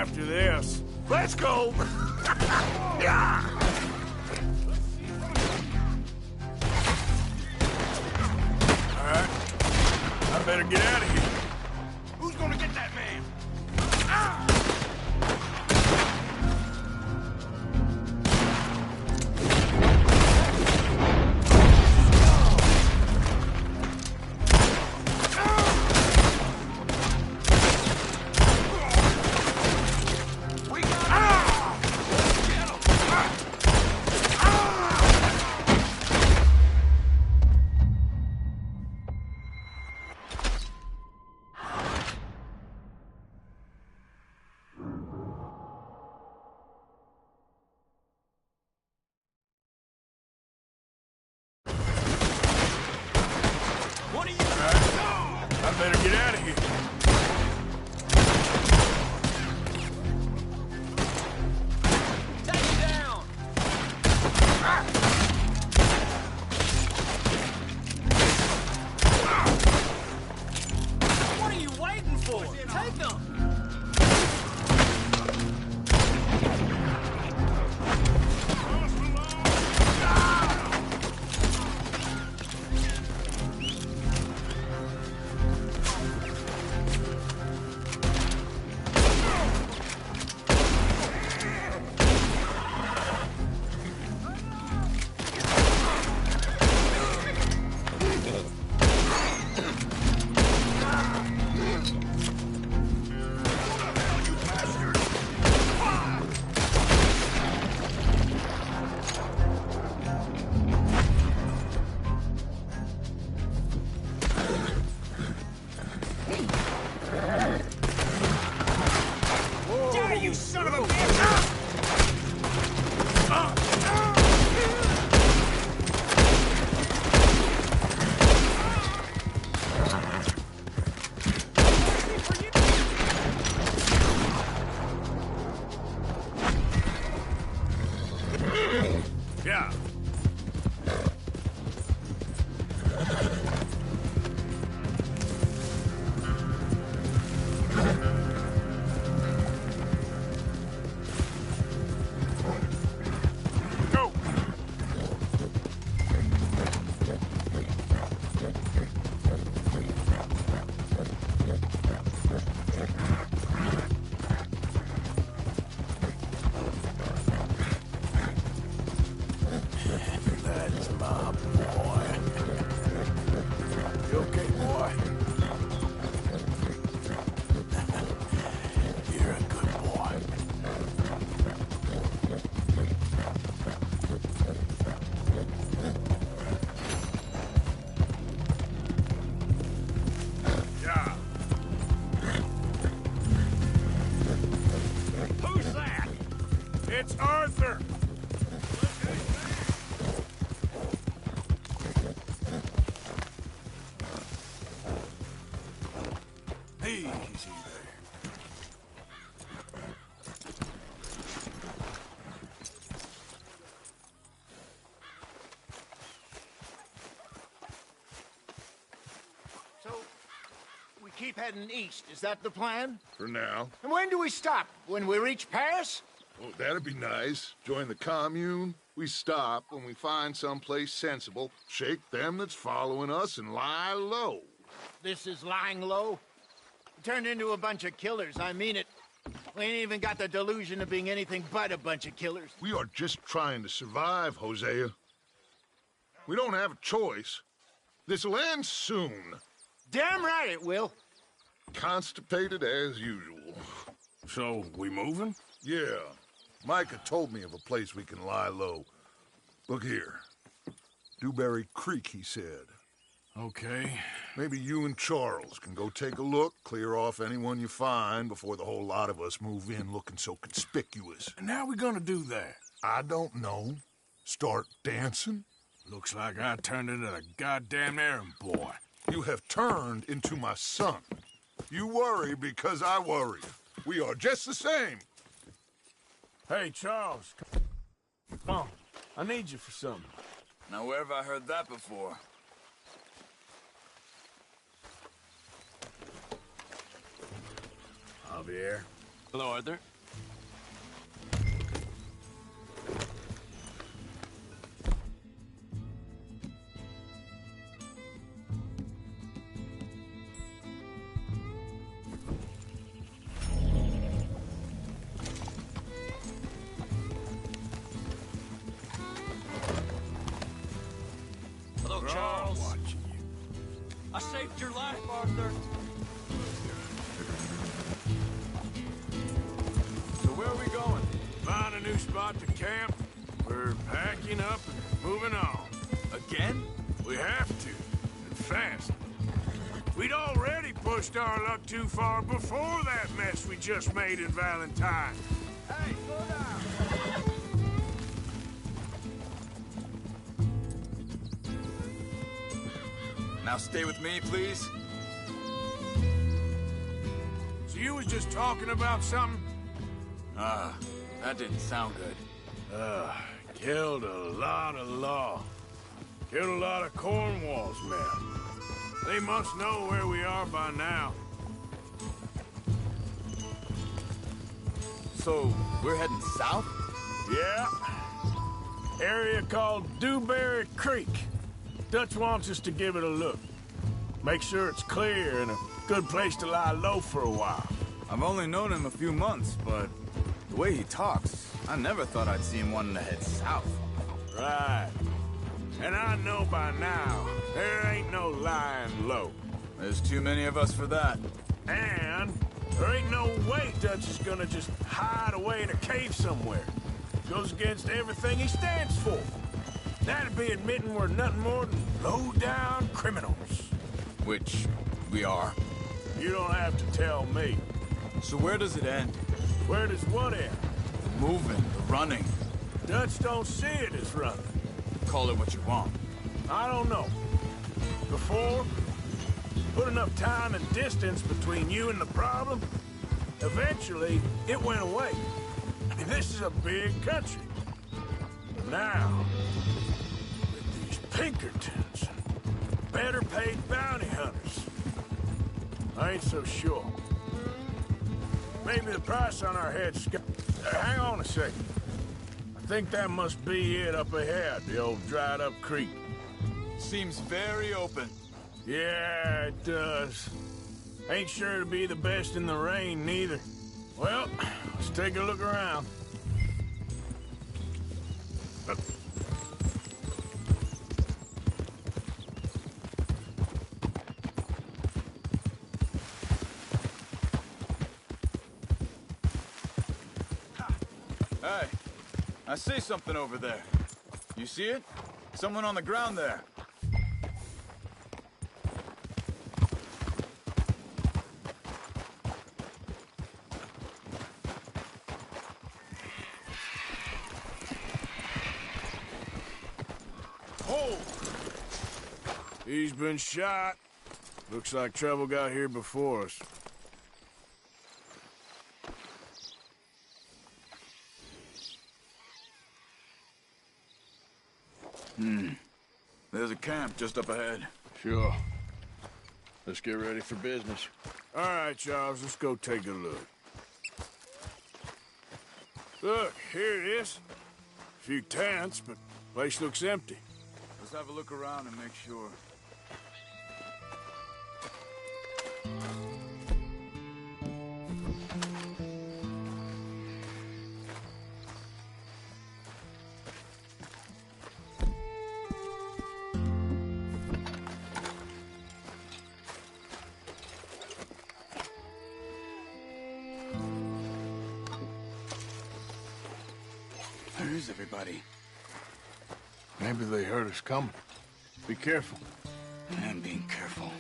after this. Let's go! Yeah! All right. I better get out of here. Who's gonna get that man? Ah! I better get out of here. Take it down! What are you waiting for? Take them! You son of a bitch! Yeah. Go. That's my boy. You okay, boy? You're a good boy. Yeah. Who's that? It's Arthur. Easy there. So, we keep heading east. Is that the plan? For now. And when do we stop? When we reach Paris? Oh, that'd be nice. Join the commune. We stop when we find someplace sensible, shake them that's following us, and lie low. This is lying low. We turned into a bunch of killers. I mean it. We ain't even got the delusion of being anything but a bunch of killers. We are just trying to survive, Hosea. We don't have a choice. This'll end soon. Damn right it will. Constipated as usual. So, we moving? Yeah. Micah told me of a place we can lie low. Look here. Dewberry Creek, he said. Okay. Maybe you and Charles can go take a look, clear off anyone you find before the whole lot of us move in looking so conspicuous. And how we gonna do that? I don't know. Start dancing? Looks like I turned into the goddamn errand boy. You have turned into my son. You worry because I worry. We are just the same. Hey, Charles. Come on. I need you for something. Now, where have I heard that before? Javier. Hello, Arthur. new spot to camp. We're packing up and moving on. Again? We have to, and fast. We'd already pushed our luck too far before that mess we just made in Valentine. Hey, slow down! Now stay with me, please. So you was just talking about something? That didn't sound good. Killed a lot of law. Killed a lot of Cornwall's men. They must know where we are by now. So, we're heading south? Yeah. Area called Dewberry Creek. Dutch wants us to give it a look. Make sure it's clear and a good place to lie low for a while. I've only known him a few months, but the way he talks, I never thought I'd see him wanting to head south. Right. And I know by now, there ain't no lying low. There's too many of us for that. And there ain't no way Dutch is gonna just hide away in a cave somewhere. Goes against everything he stands for. That'd be admitting we're nothing more than low-down criminals. Which we are. You don't have to tell me. So where does it end? Where does what end? The moving, the running. Dutch don't see it as running. Call it what you want. I don't know. Before, put enough time and distance between you and the problem, eventually it went away. I mean, this is a big country. But now, with these Pinkertons and better paid bounty hunters, I ain't so sure. Maybe the price on our heads... hang on a second. I think that must be it up ahead, the old dried-up creek. Seems very open. Yeah, it does. Ain't sure to be the best in the rain, neither. Well, let's take a look around. Hey, I see something over there. You see it? Someone on the ground there. Oh! He's been shot. Looks like trouble got here before us. There's a camp just up ahead. Sure. Let's get ready for business. All right, Charles, let's go take a look. Look, here it is. A few tents, but place looks empty. Let's have a look around and make sure. Where is everybody? Maybe they heard us coming. Be careful. I'm being careful.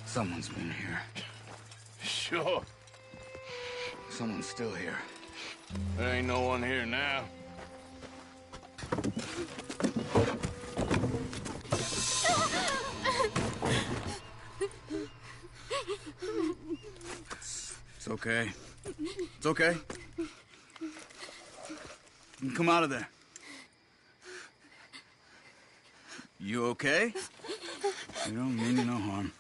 Someone's been here. Sure. Someone's still here. There ain't no one here now. It's okay. It's okay. You can come out of there. You okay? You don't mean you no harm.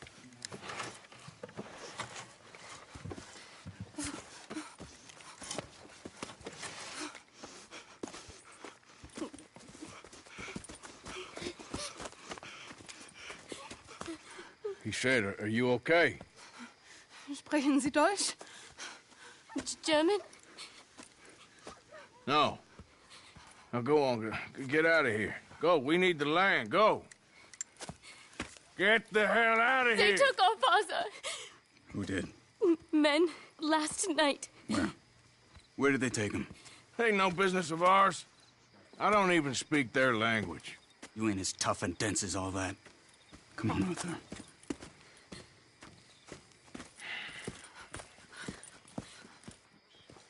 He said, are you okay? Sprechen Sie Deutsch? German? No. Now go on, get out of here. Go, we need the land, go. Get the hell out of They here! took our father. Who did? Men, last night. Where? Where did they take him? Ain't no business of ours. I don't even speak their language. You ain't as tough and dense as all that. Come on, Arthur.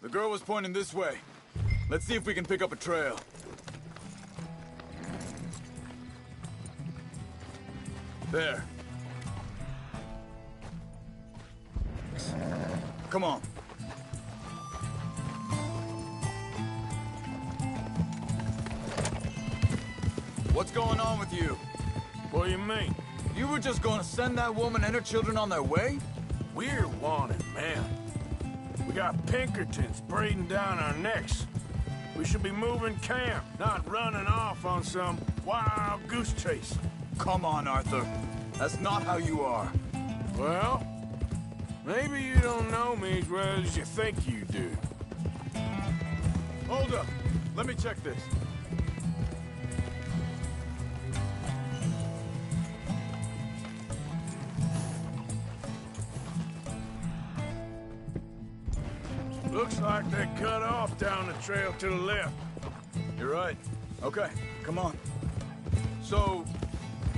The girl was pointing this way. Let's see if we can pick up a trail. There. Come on. What's going on with you? What do you mean? You were just going to send that woman and her children on their way? We're wanted, man. We got Pinkertons breathing down our necks. We should be moving camp, not running off on some wild goose chase. Come on, Arthur. That's not how you are. Well, maybe you don't know me as well as you think you do. Hold up. Let me check this. Looks like they cut off down the trail to the left. You're right. Okay, come on. So,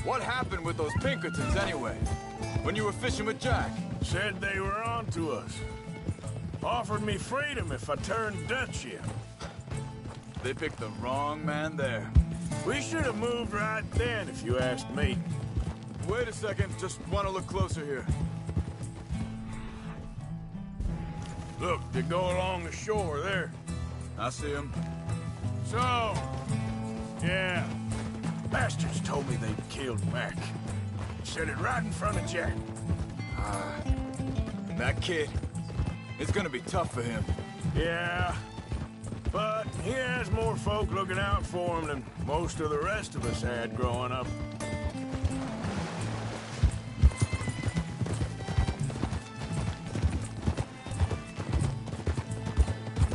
what happened with those Pinkertons anyway? When you were fishing with Jack? Said they were on to us. Offered me freedom if I turned Dutch here. They picked the wrong man there. We should have moved right then, if you asked me. Wait a second, just want to look closer here. Look, they go along the shore there. I see him. So, yeah. Bastards told me they'd killed Mac. Said it right in front of Jack. That kid, it's gonna be tough for him. Yeah. But he has more folk looking out for him than most of the rest of us had growing up.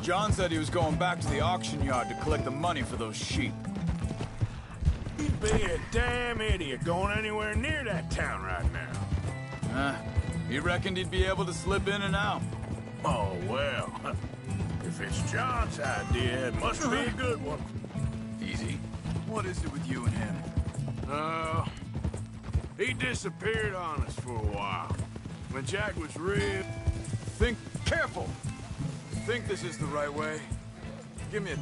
John said he was going back to the auction yard to collect the money for those sheep. He'd be a damn idiot going anywhere near that town right now. He reckoned he'd be able to slip in and out. Oh, well. If it's John's idea, it must be a good one. Easy. What is it with you and him? He disappeared on us for a while. When Jack was real... Think careful! Think this is the right way? Give me a...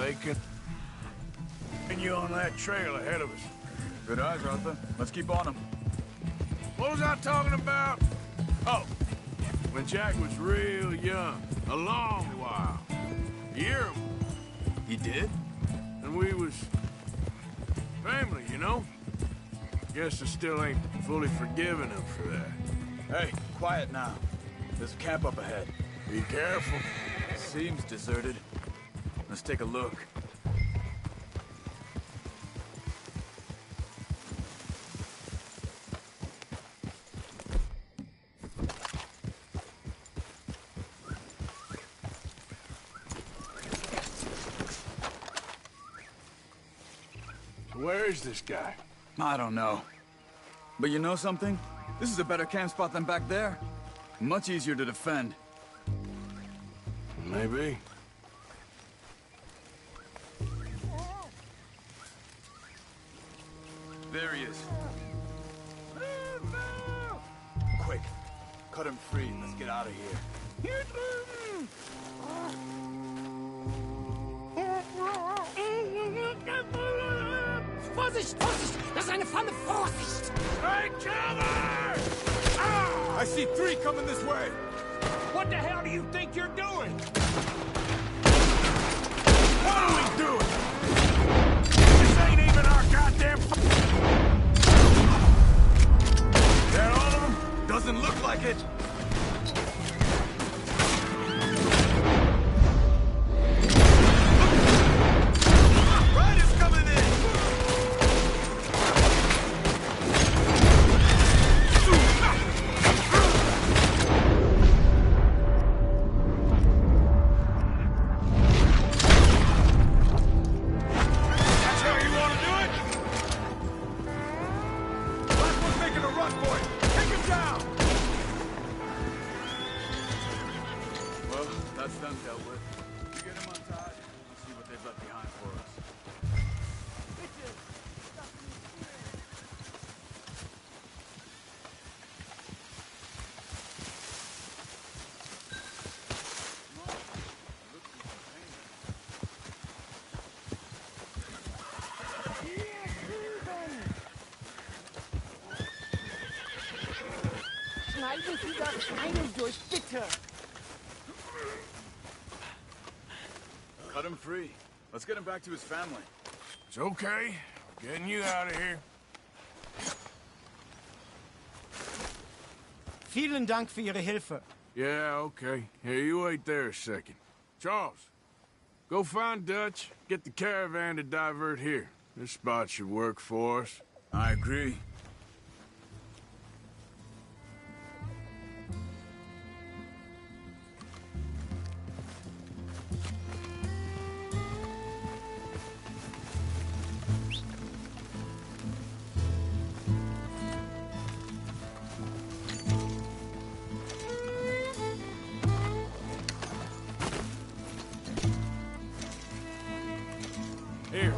They can... continue on that trail ahead of us. Good eyes, Arthur. Let's keep on him. What was I talking about? Oh, when Jack was real young. A long while. A year. He did? And we was... family, you know? Guess I still ain't fully forgiven him for that. Hey, quiet now. There's a camp up ahead. Be careful. Seems deserted. Let's take a look. Where is this guy? I don't know. But you know something? This is a better camp spot than back there. Much easier to defend. Maybe. There he is. Quick. Cut him free and let's get out of here. Vorsicht, Vorsicht! Das ist eine Pfanne! Vorsicht! Take cover! I see 3 coming this way! What the hell do you think you're doing? What are we doing? This ain't even our goddamn... That all of them? Doesn't look like it! Riders coming in! da rein und durch, bitte. Cut him free. Let's get him back to his family. It's okay. We're getting you out of here. Vielen Dank für Ihre Hilfe. Yeah, okay. Here, you wait there a second. Charles, go find Dutch. Get the caravan to divert here. This spot should work for us. I agree. Here.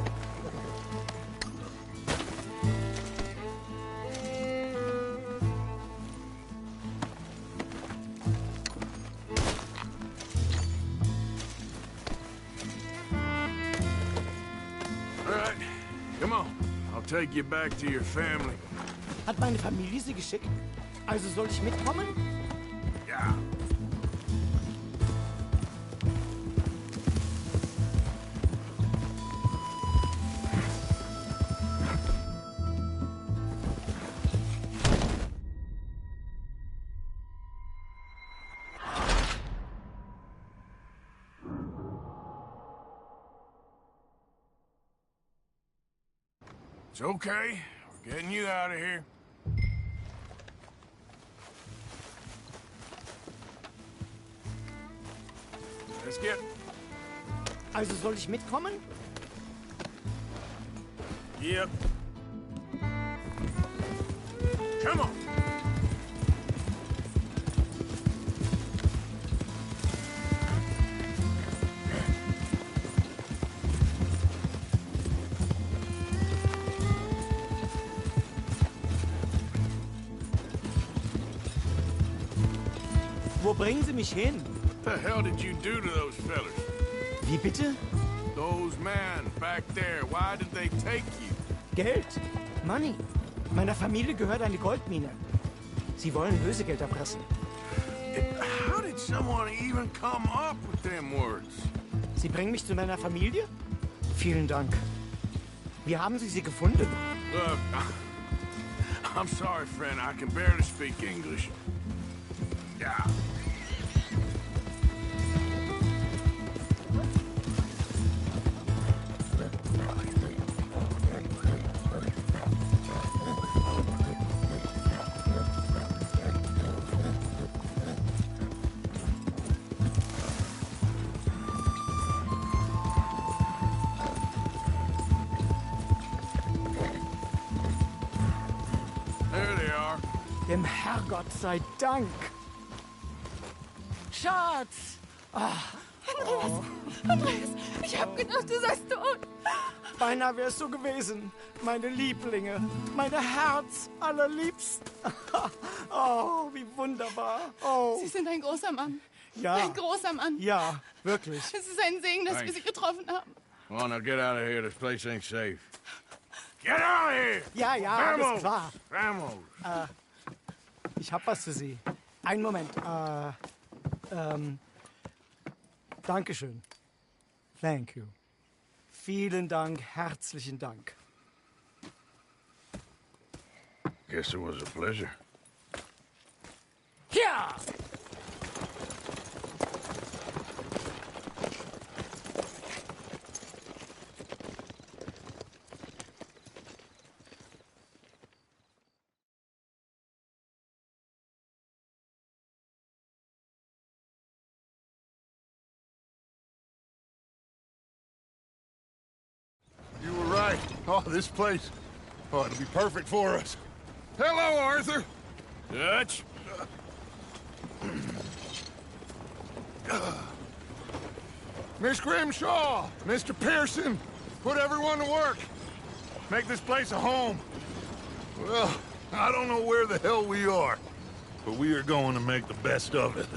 All right, come on. I'll take you back to your family. Hat meine Familie Sie geschickt? Also soll ich mitkommen? Ja. It's okay. We're getting you out of here. Let's get... Also soll ich mitkommen? Yep. Come on. Wo bringen Sie mich hin? What the hell did you do to those fellas? Wie bitte? Those men back there, why did they take you? Geld. Money. Meiner Familie gehört eine Goldmine. Sie wollen Lösegeld erpressen. How did someone even come up with them words? Sie bringen mich zu meiner Familie? Vielen Dank. Wie haben Sie sie gefunden? Look, I'm sorry, friend. I can barely speak English. Yeah. There they are. Dem Herrgott sei Dank. Schatz! Andreas, ich hab gedacht, du seist tot. Beinahe wär's so gewesen. Meine Lieblinge, meine Herz allerliebsten. Oh, wie wunderbar. Oh, Sie sind ein großer Mann. ja. Ein großer Mann. Ja, wirklich. Es ist ein Segen, dass wir Thanks. Sie getroffen haben. Come on, now get out of here. This place ain't safe. Get out of here! Ja, ja, alles klar. Vamos! Ich hab was für Sie. Einen Moment. Dankeschön. Thank you. Vielen Dank, herzlichen Dank. Guess it was a pleasure. Ja! You were right. Oh, this place. Oh, it'll be perfect for us. Hello, Arthur. Dutch? Miss Grimshaw, Mr. Pearson, put everyone to work. Make this place a home. Well, I don't know where the hell we are, but we are going to make the best of it.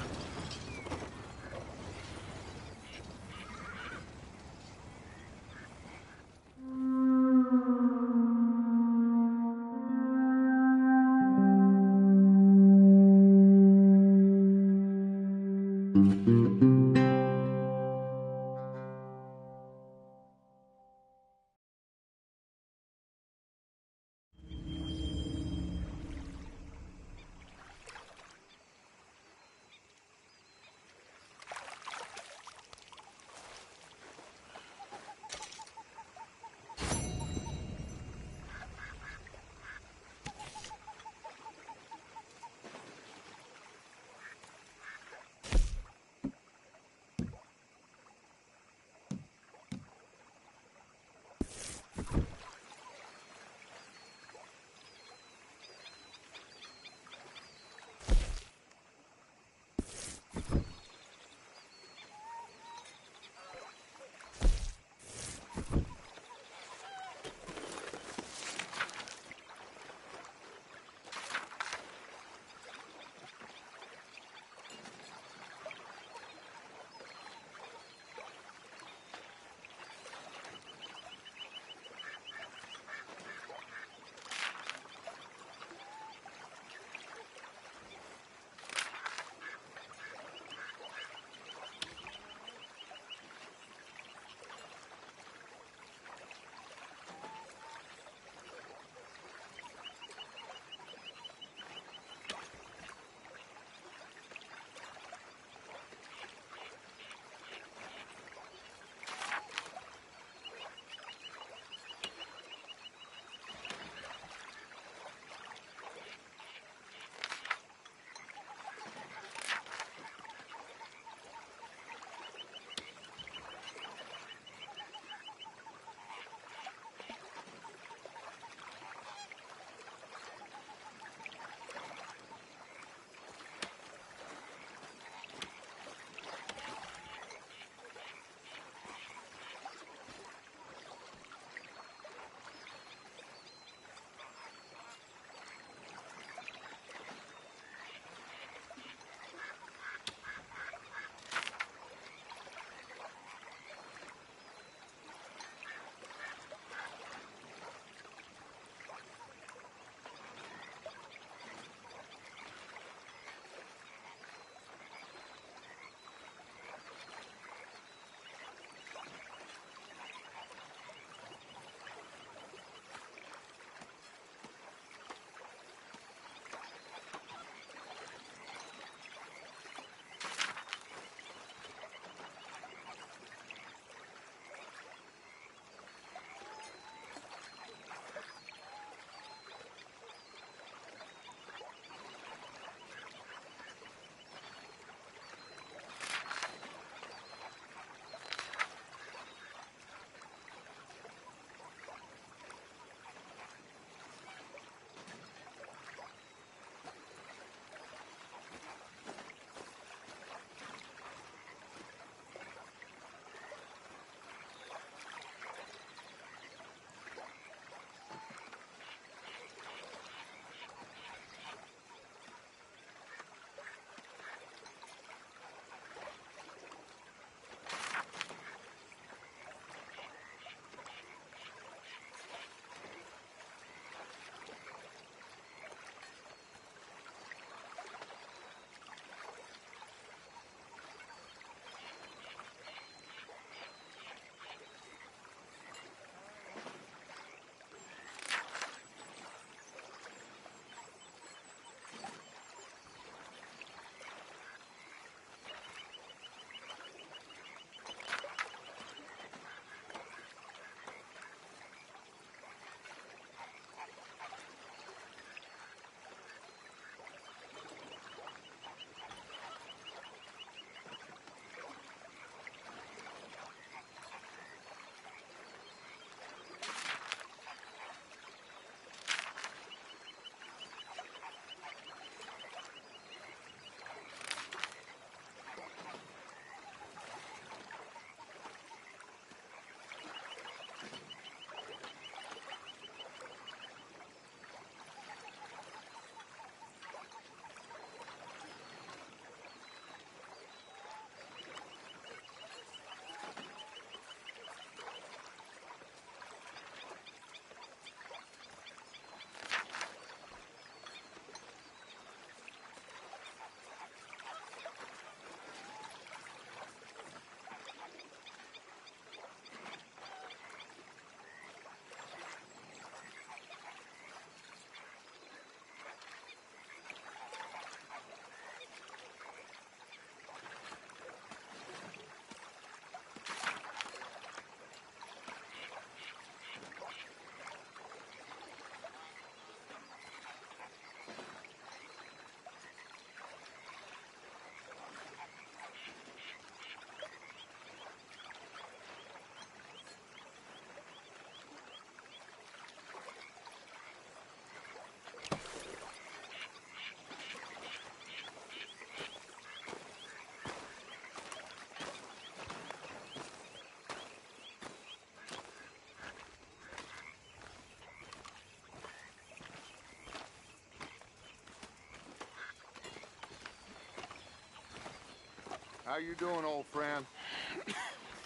How you doing, old friend?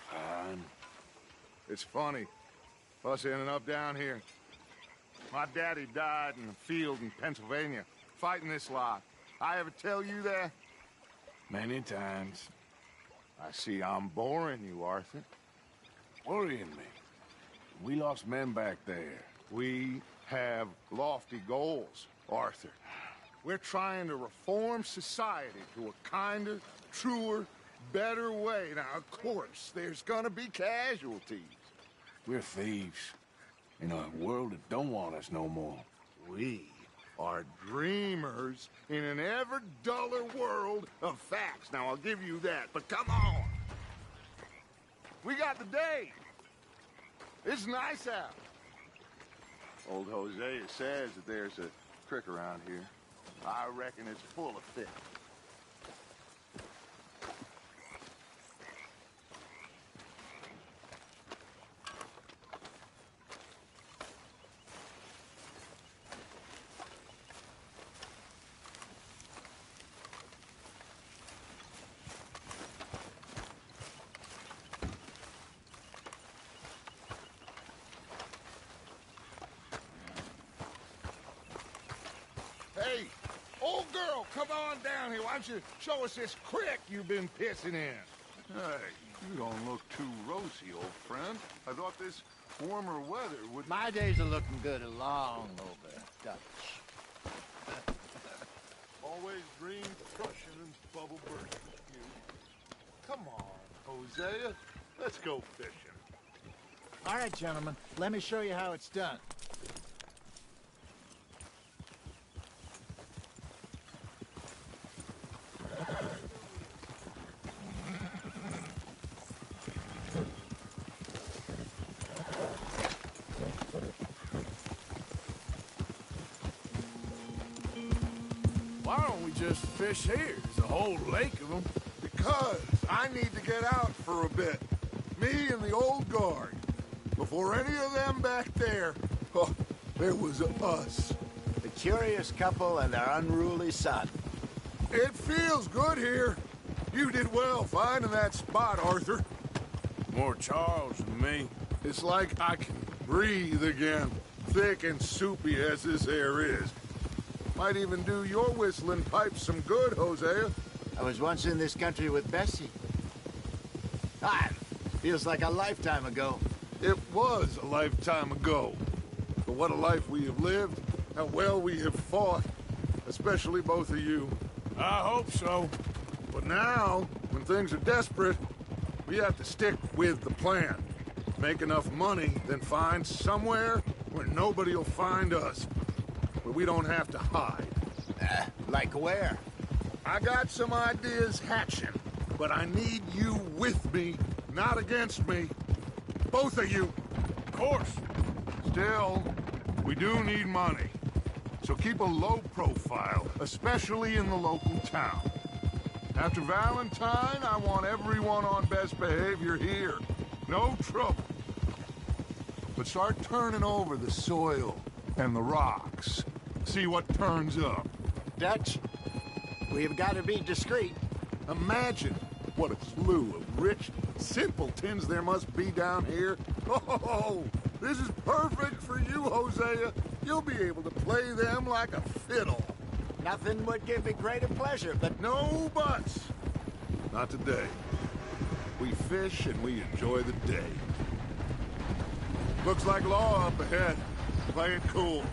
Fine. It's funny, us ending up down here. My daddy died in a field in Pennsylvania, fighting this lot. I ever tell you that? Many times. I see I'm boring you, Arthur. Worrying me. We lost men back there. We have lofty goals, Arthur. We're trying to reform society to a kinder, truer, better way. Now, of course, there's gonna be casualties. We're thieves. In a world that don't want us no more. We are dreamers in an ever duller world of facts. Now, I'll give you that, but come on. We got the day. It's nice out. Old Hosea says that there's a creek around here. I reckon it's full of fish. Hey, old girl, come on down here. Why don't you show us this creek you've been pissing in? Hey, you don't look too rosy, old friend. I thought this warmer weather would... My days are looking good along over, Dutch. Always dreamed crushing and bubble bursting. Come on, Hosea. Let's go fishing. All right, gentlemen, let me show you how it's done. Why don't we just fish here? There's a whole lake of them. Because I need to get out for a bit. Me and the old guard. Before any of them back there, oh, there was us. The curious couple and their unruly son. It feels good here. You did well finding that spot, Arthur. More Charles than me. It's like I can breathe again, thick and soupy as this air is. Might even do your whistling pipes some good, Hosea. I was once in this country with Bessie. Feels like a lifetime ago. It was a lifetime ago. But what a life we have lived, how well we have fought, especially both of you. I hope so. But now, when things are desperate, we have to stick with the plan. Make enough money, then find somewhere where nobody will find us. Where we don't have to hide. Like where? I got some ideas hatching, but I need you with me, not against me. Both of you. Of course. Still, we do need money. So keep a low profile, especially in the local town. After Valentine, I want everyone on best behavior here. No trouble. But start turning over the soil and the rocks. See what turns up. Dutch, we've got to be discreet. Imagine what a slew of rich simpletons there must be down here. Oh, this is perfect for you, Hosea. You'll be able to play them like a fiddle. Nothing would give me greater pleasure, but... No buts. Not today. We fish and we enjoy the day. Looks like law up ahead. Play it cool.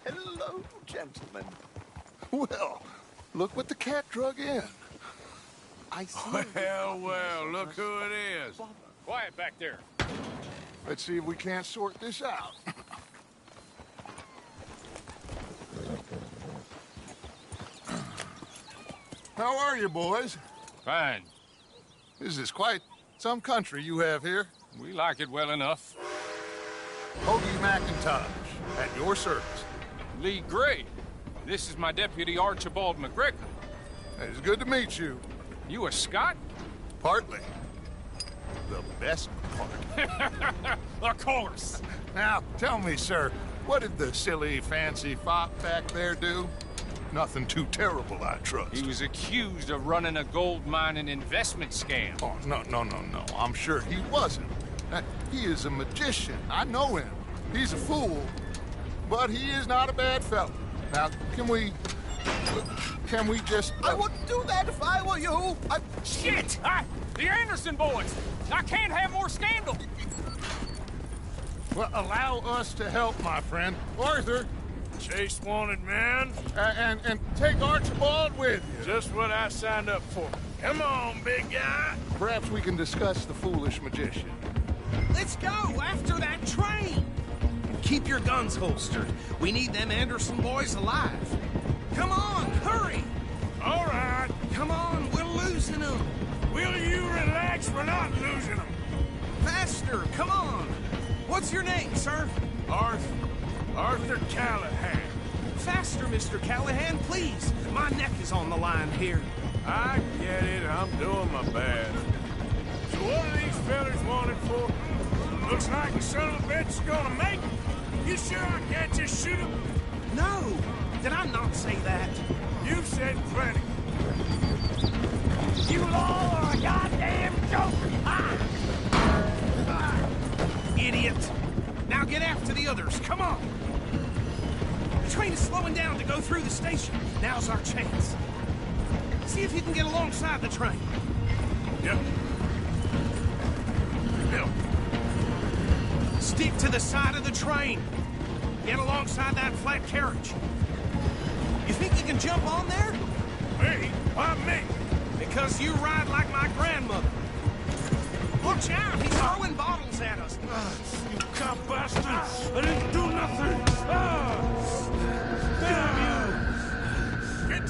Hello, gentlemen. Well, look what the cat drug in. I see. Well, look who it is. Quiet back there. Let's see if we can't sort this out. How are you, boys? Fine. This is quite some country you have here. We like it well enough. Hoagie McIntosh, at your service. Lee Gray. This is my deputy, Archibald McGregor. It's good to meet you. You a Scot? Partly. The best part. Of course. Now, tell me, sir, what did the silly, fancy fop back there do? Nothing too terrible, I trust. He was accused of running a gold mining investment scam. Oh, no. I'm sure he wasn't. He is a magician. I know him. He's a fool, but he is not a bad fellow. Now, can we just... I wouldn't do that if I were you. Shit! The Anderson boys! I can't have more scandal! Well, allow us to help, my friend. Arthur, Chase wanted man. and take Archibald with you. Just what I signed up for. Come on, big guy. Perhaps we can discuss the foolish magician. Let's go after that train. Keep your guns holstered. We need them Anderson boys alive. Come on, hurry. All right. Come on, we're losing them. Will you relax? We're not losing them. Faster, come on. What's your name, sir? Arthur Callahan. Faster, Mr. Callahan, please. My neck is on the line here. I get it. I'm doing my best. So what are these fellas wanted for? Looks like the son of a bitch is gonna make it. You sure I can't just shoot him? No, did I not say that? You've said plenty. You all are a goddamn joke! Idiot! Now get after the others, come on! The train is slowing down to go through the station. Now's our chance. See if you can get alongside the train. Yep. Stick to the side of the train. Get alongside that flat carriage. You think you can jump on there? Me? Why me? Because you ride like my grandmother. Watch out, he's throwing bottles at us. You cop bastard! I didn't do nothing! Damn you! Get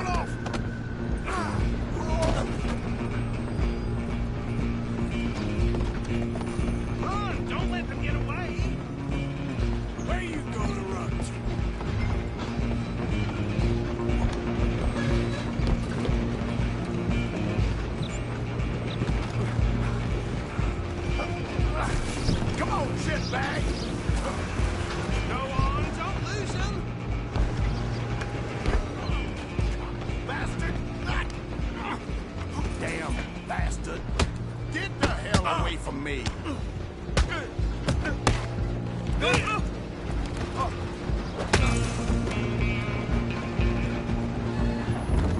off! Run! Don't let them get away! Where you gonna run to? Come on, shitbag! Go on, don't lose him! Bastard! Damn bastard! Get the hell away from me!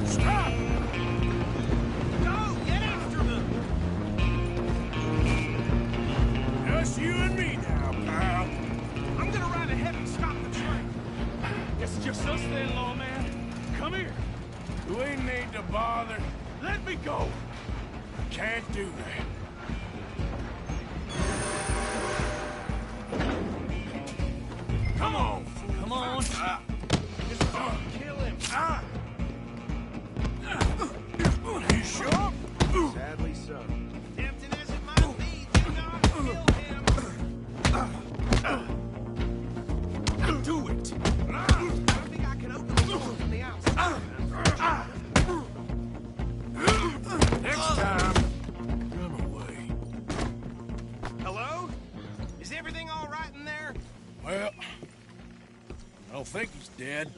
Stop! Go! Get after them! Just you and me now, pal. I'm gonna ride ahead and stop the train. It's just us then, lawman. Come here. Do we need to bother? Let me go. Can't do that. Come on. Come on. Kill him. You sure? Sadly so. Tempting as it might be, do not kill him. Do it. I think I can open the door from the outside. Next time, run away. Hello? Is everything all right in there? Well, I don't think he's dead.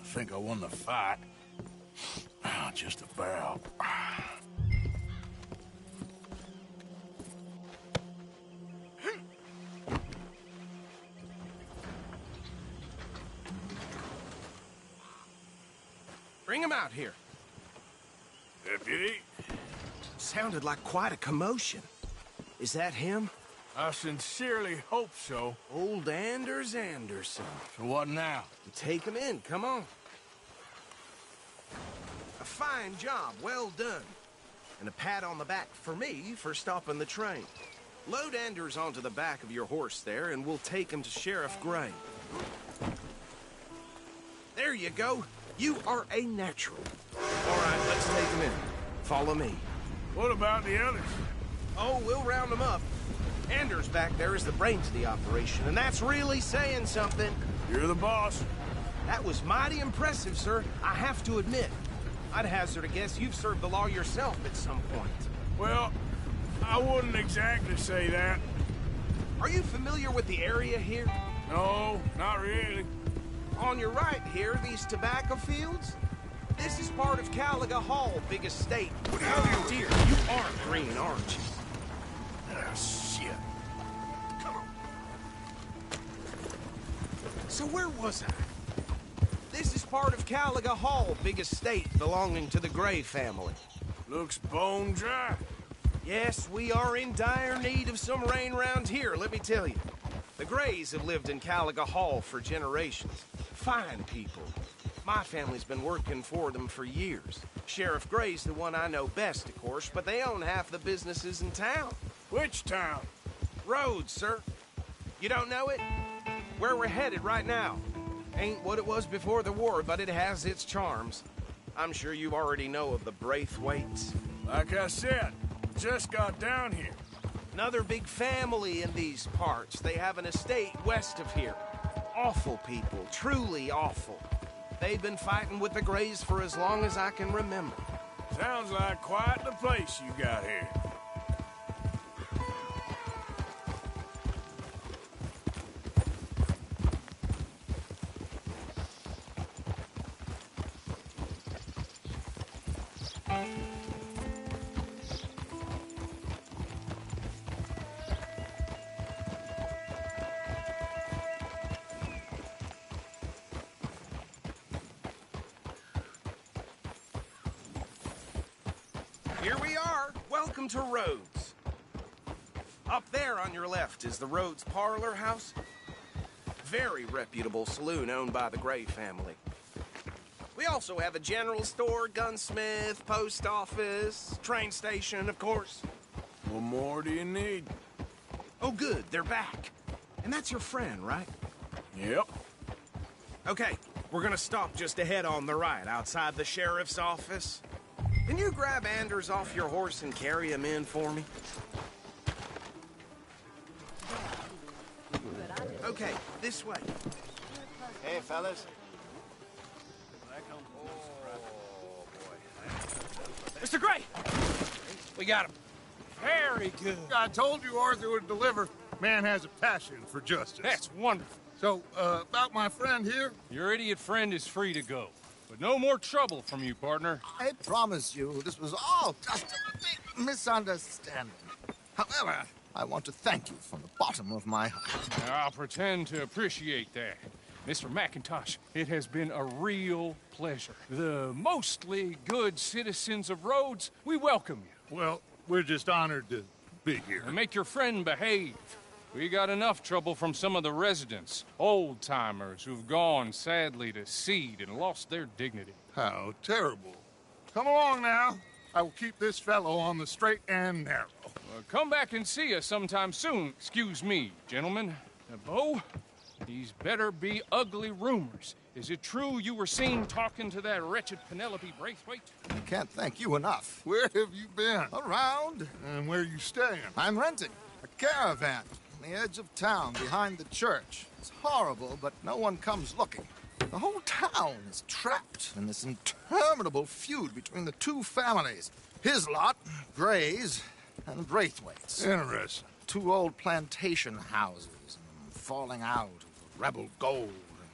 I think I won the fight. Just about. Bring him out here. Deputy, Sounded like quite a commotion. Is that him? I sincerely hope so. Old Anders Anderson. So what now? Take him in, come on. A fine job, well done. And a pat on the back for me for stopping the train. Load Anders onto the back of your horse there, and we'll take him to Sheriff Gray. There you go. You are a natural. All right, let's take him in. Follow me. What about the others? Oh, we'll round them up. Anders back there is the brains of the operation, and that's really saying something. You're the boss. That was mighty impressive, sir. I have to admit. I'd hazard a guess you've served the law yourself at some point. Well, I wouldn't exactly say that. Are you familiar with the area here? No, not really. On your right here, these tobacco fields? This is part of Caliga Hall, big estate. Oh dear, you aren't green, aren't you? Ah, shit. So where was I? This is part of Caliga Hall, big estate belonging to the Gray family. Looks bone dry. Yes, we are in dire need of some rain round here, let me tell you. The Grays have lived in Caliga Hall for generations. Fine people. My family's been working for them for years. Sheriff Gray's the one I know best, of course, but they own half the businesses in town. Which town? Rhodes, sir. You don't know it? Where we're headed right now. Ain't what it was before the war, but it has its charms. I'm sure you already know of the Braithwaites. Like I said, just got down here. Another big family in these parts. They have an estate west of here. Awful people, truly awful. They've been fighting with the Grays for as long as I can remember. Sounds like quite the place you got here. Here we are. Welcome to Rhodes. Up there on your left is the Rhodes Parlor House. Very reputable saloon owned by the Gray family. We also have a general store, gunsmith, post office, train station, of course. What more do you need? Oh, good. They're back. And that's your friend, right? Yep. Okay, we're gonna stop just ahead on the right, outside the sheriff's office. Can you grab Anders off your horse and carry him in for me? Okay, this way. Hey, fellas. Mr. Gray! We got him. Very good. I told you Arthur would deliver. Man has a passion for justice. That's wonderful. So, about my friend here? Your idiot friend is free to go. But no more trouble from you, partner. I promise you, this was all just a big misunderstanding. However, I want to thank you from the bottom of my heart. I'll pretend to appreciate that. Mr. McIntosh, it has been a real pleasure. The mostly good citizens of Rhodes, we welcome you. Well, we're just honored to be here. And make your friend behave. We got enough trouble from some of the residents, old-timers who've gone, sadly, to seed and lost their dignity. How terrible. Come along now. I will keep this fellow on the straight and narrow. Come back and see us sometime soon. Excuse me, gentlemen. Bo, these better be ugly rumors. Is it true you were seen talking to that wretched Penelope Braithwaite? I can't thank you enough. Where have you been? Around. And where are you staying? I'm renting a caravan on the edge of town behind the church. It's horrible, but no one comes looking. The whole town is trapped in this interminable feud between the two families. His lot, Gray's, and Braithwaite's. Interesting. Two old plantation houses, falling out over rebel gold,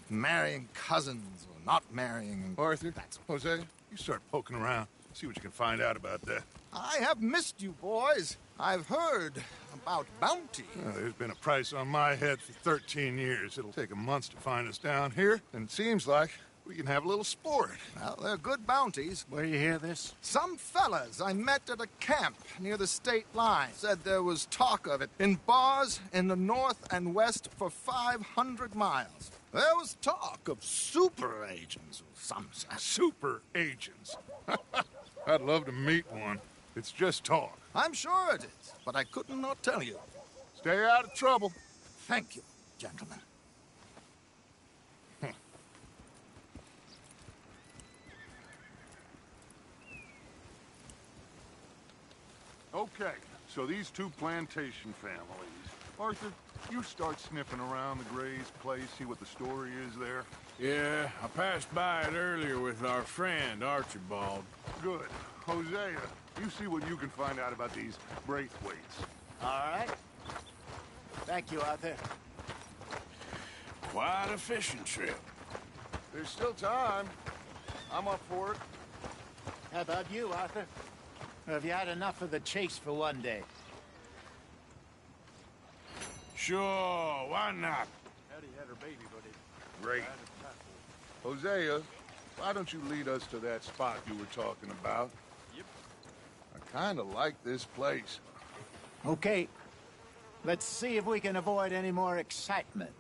and marrying cousins or not marrying. Arthur, Jose, you start poking around. See what you can find out about that. I have missed you, boys. I've heard about bounty. There's been a price on my head for 13 years. It'll take a month to find us down here, and it seems like we can have a little sport. Well, they're good bounties. Where you hear this? Some fellas I met at a camp near the state line said there was talk of it in bars in the north and west for 500 miles. There was talk of super agents of some sort. Super agents. I'd love to meet one. It's just talk. I'm sure it is, but I could not tell you. Stay out of trouble. Thank you, gentlemen. Okay, so these two plantation families. Arthur, you start sniffing around the Gray's place, see what the story is there? Yeah, I passed by it earlier with our friend, Archibald. Good. Hosea, you see what you can find out about these Braithwaites. All right. Thank you, Arthur. Quite a fishing trip. There's still time. I'm up for it. How about you, Arthur? Or have you had enough of the chase for one day? Sure, why not? Great. Hosea, why don't you lead us to that spot you were talking about? Yep. I kind of like this place. Okay. Let's see if we can avoid any more excitement.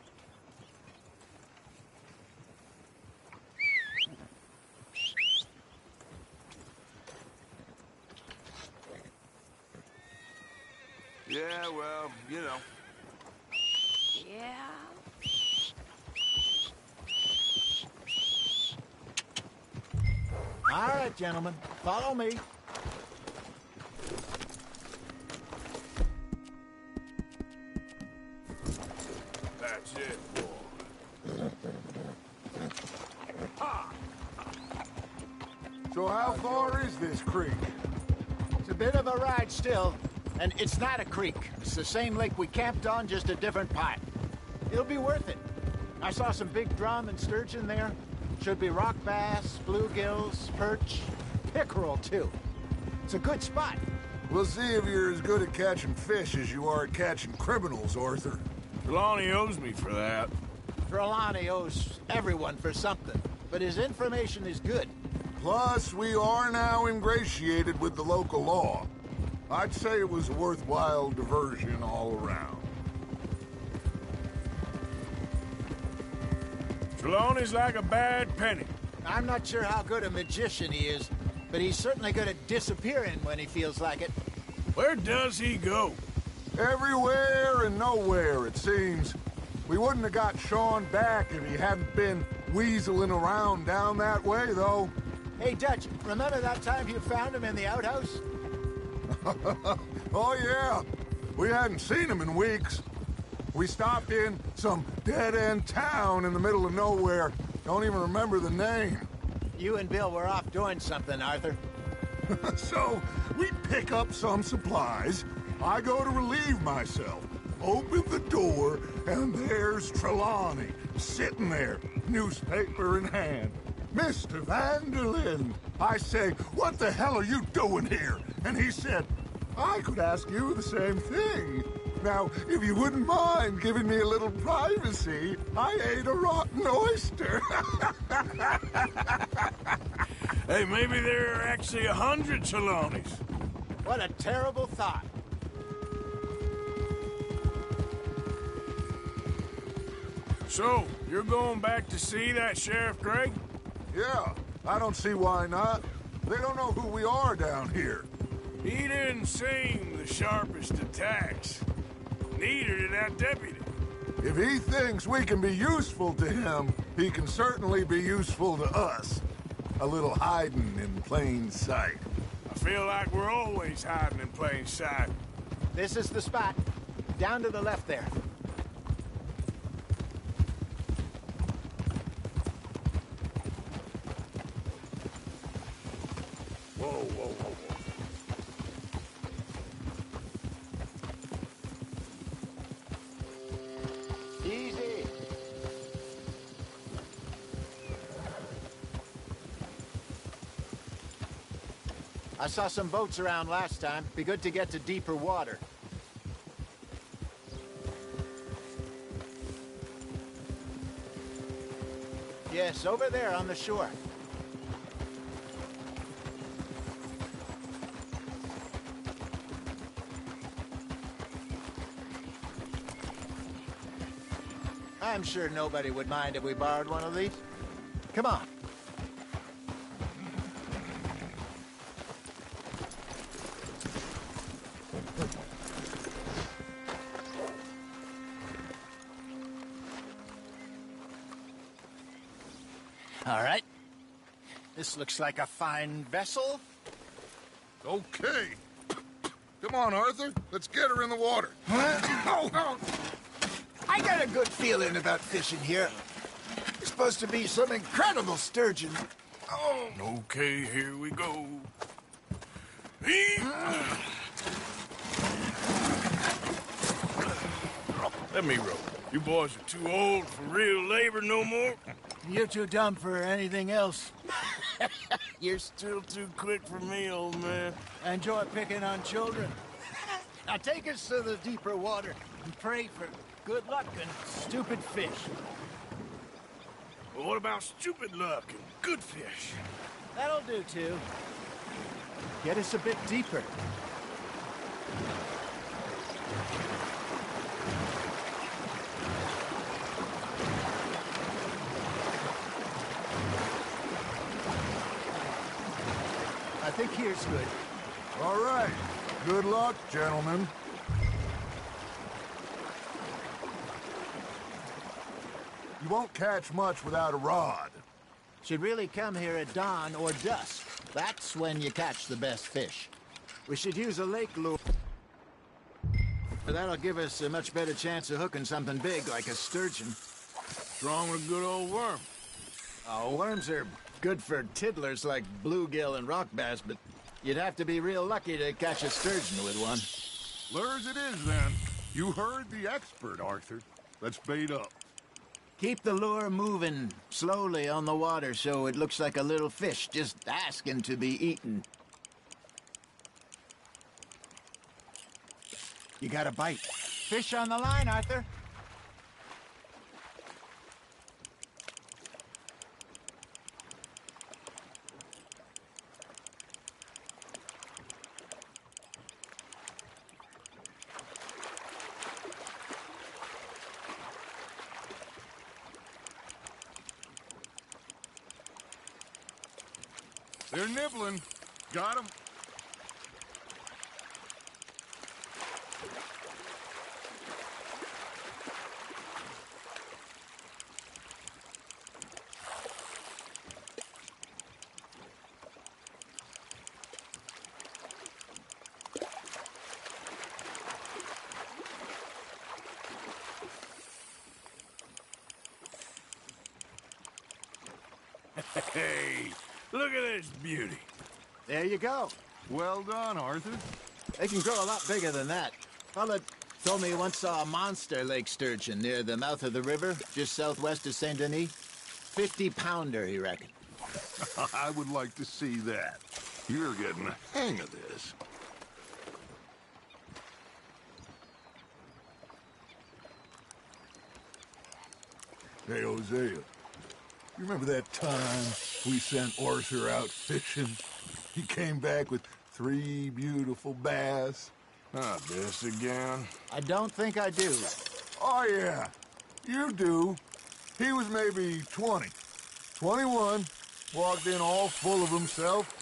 Yeah, well, you know. Yeah. All right, gentlemen. Follow me. That's it, boy. So how far is this creek? It's a bit of a ride still, and it's not a creek. It's the same lake we camped on, just a different part. It'll be worth it. I saw some big drum and sturgeon there. Should be rock bass, bluegills, perch, pickerel, too. It's a good spot. We'll see if you're as good at catching fish as you are at catching criminals, Arthur. Trelawney owes me for that. Trelawney owes everyone for something, but his information is good. Plus, we are now ingratiated with the local law. I'd say it was a worthwhile diversion all around. Trelawney's like a bad penny. I'm not sure how good a magician he is, but he's certainly good at disappearing when he feels like it. Where does he go? Everywhere and nowhere, it seems. We wouldn't have got Sean back if he hadn't been weaseling around down that way, though. Hey, Dutch, remember that time you found him in the outhouse? Oh, yeah. We hadn't seen him in weeks. We stopped in some dead-end town in the middle of nowhere. Don't even remember the name. You and Bill were off doing something, Arthur. So, we pick up some supplies. I go to relieve myself. Open the door, and there's Trelawney, sitting there, newspaper in hand. Mr. Vanderlyn. I say, what the hell are you doing here? And he said, I could ask you the same thing. Now, if you wouldn't mind giving me a little privacy, I ate a rotten oyster. Hey, maybe there are actually 100 Trelawneys. What a terrible thought. So, you're going back to see that Sheriff Gray? Yeah, I don't see why not. They don't know who we are down here. He didn't seem the sharpest attacks. Neither did that deputy. If he thinks we can be useful to him, he can certainly be useful to us. A little hiding in plain sight. I feel like we're always hiding in plain sight. This is the spot. Down to the left there. Whoa, whoa, whoa, whoa. Easy. I saw some boats around last time. Be good to get to deeper water. Yes, over there on the shore. I'm sure nobody would mind if we borrowed one of these. Come on. All right. This looks like a fine vessel. Okay. Come on, Arthur. Let's get her in the water. Oh, oh. got a good feeling about fishing here. It's supposed to be some incredible sturgeon. Oh. Okay, here we go. Let me row. You boys are too old for real labor no more. You're too dumb for anything else. You're still too quick for me, old man. Enjoy picking on children. Now take us to the deeper water and pray for good luck and stupid fish. Well, what about stupid luck and good fish? That'll do, too. Get us a bit deeper. I think here's good. All right. Good luck, gentlemen. You won't catch much without a rod. Should really come here at dawn or dusk. That's when you catch the best fish. We should use a lake lure. That'll give us a much better chance of hooking something big like a sturgeon. Strong with a good old worm. Oh, worms are good for tiddlers like bluegill and rock bass, but you'd have to be real lucky to catch a sturgeon with one. Lures it is, then. You heard the expert, Arthur. Let's bait up. Keep the lure moving slowly on the water so it looks like a little fish just asking to be eaten. You got a bite. Fish on the line, Arthur. They're nibbling. Got 'em. Hey, look at this beauty. There you go. Well done, Arthur. They can grow a lot bigger than that. Fella told me he once saw a monster lake sturgeon near the mouth of the river, just southwest of Saint Denis. 50-pounder, he reckoned. I would like to see that. You're getting the hang of this. Hey, Hosea. You remember that time we sent Arthur out fishing? He came back with 3 beautiful bass. Not this again. I don't think I do. Oh, yeah. You do. He was maybe 20. 21. Walked in all full of himself.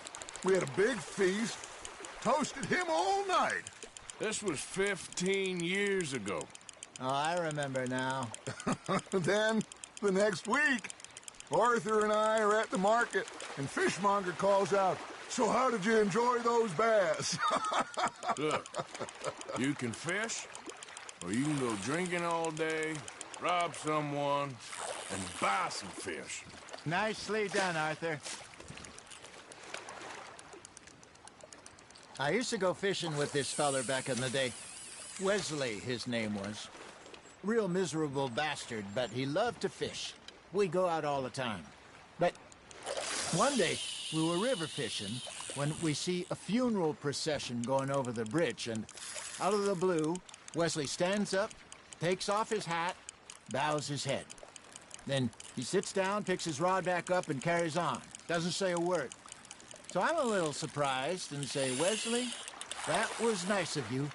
We had a big feast. Toasted him all night. This was 15 years ago. Oh, I remember now. Then, the next week, Arthur and I are at the market, and Fishmonger calls out, "So how did you enjoy those bass?" Look, you can fish, or you can go drinking all day, rob someone, and buy some fish. Nicely done, Arthur. I used to go fishing with this feller back in the day. Wesley, his name was. Real miserable bastard, but he loved to fish. We go out all the time. But one day, we were river fishing when we see a funeral procession going over the bridge, and out of the blue, Wesley stands up, takes off his hat, bows his head. Then he sits down, picks his rod back up, and carries on. Doesn't say a word. So I'm a little surprised and say, "Wesley, that was nice of you."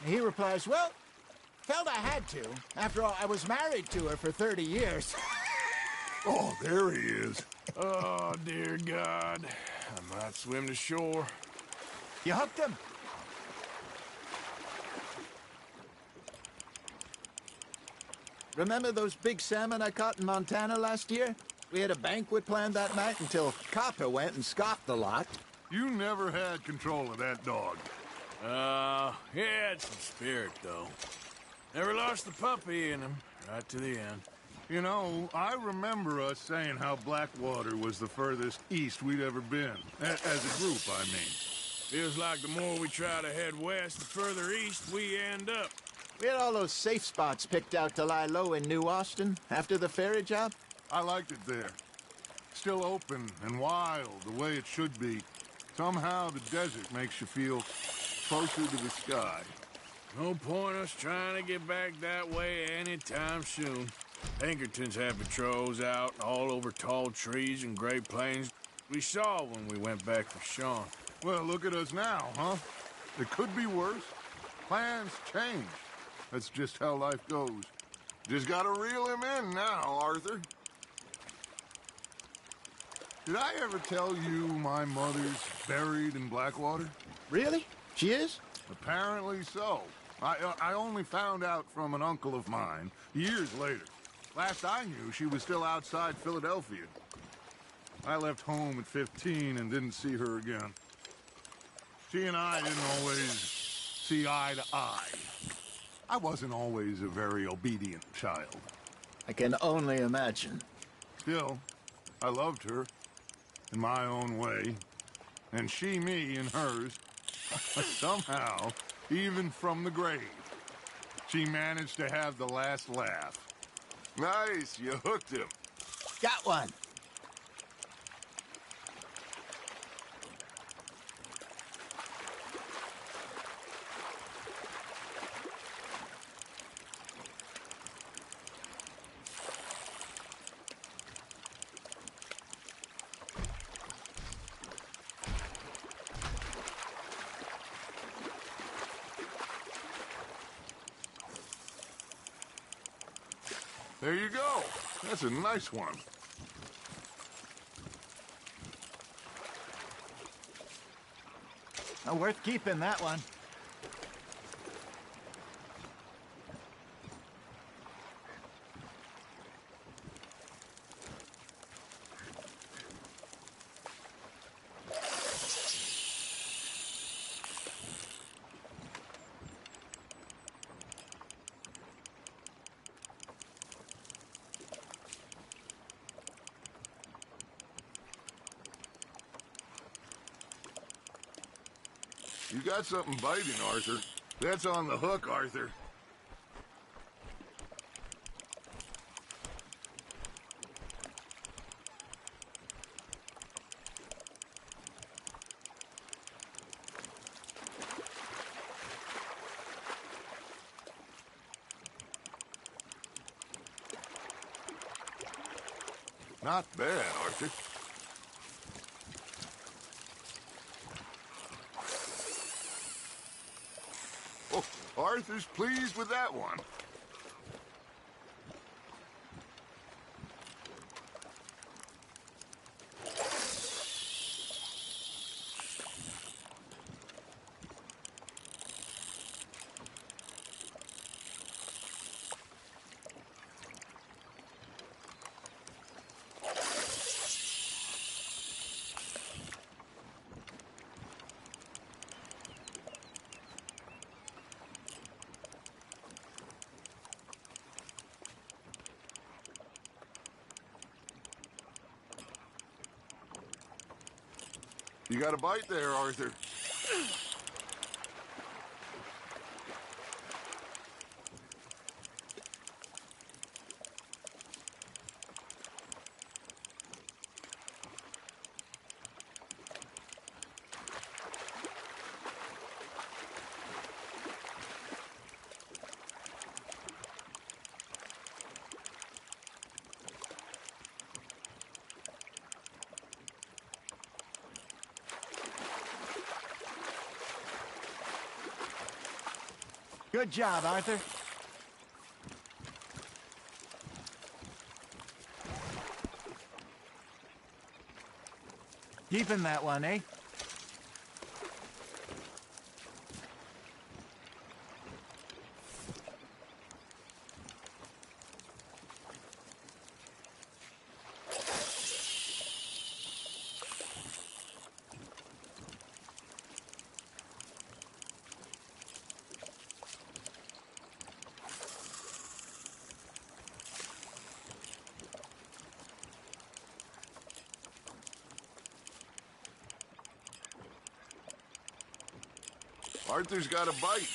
And he replies, "Well, felt I had to. After all, I was married to her for 30 years. Oh, there he is. Oh, dear God. I might swim to shore. You hooked him? Remember those big salmon I caught in Montana last year? We had a banquet planned that night until Copper went and scoffed the lot. You never had control of that dog. He had some spirit, though. Never lost the puppy in him, right to the end. You know, I remember us saying how Blackwater was the furthest east we'd ever been. As a group, I mean. Feels like the more we try to head west, the further east we end up. We had all those safe spots picked out to lie low in New Austin after the ferry job. I liked it there. Still open and wild, the way it should be. Somehow the desert makes you feel closer to the sky. No point us trying to get back that way anytime soon. Pinkertons had patrols out all over tall trees and Great Plains. We saw when we went back for Sean. Well, look at us now, huh? It could be worse. Plans change. That's just how life goes. Just gotta reel him in now, Arthur. Did I ever tell you my mother's buried in Blackwater? Really? She is? Apparently so. I only found out from an uncle of mine years later. Last I knew, she was still outside Philadelphia. I left home at 15 and didn't see her again. She and I didn't always see eye to eye. I wasn't always a very obedient child. I can only imagine. Still, I loved her in my own way, and she me in hers. Somehow, even from the grave, she managed to have the last laugh. Nice, you hooked him. Got one. There you go. That's a nice one. Worth keeping, that one. You got something biting, Arthur. That's on the hook, Arthur. Not bad, Arthur. Oh, Arthur's pleased with that one. You got a bite there, Arthur. Good job, Arthur. Keeping that one, eh? Arthur's got a bite.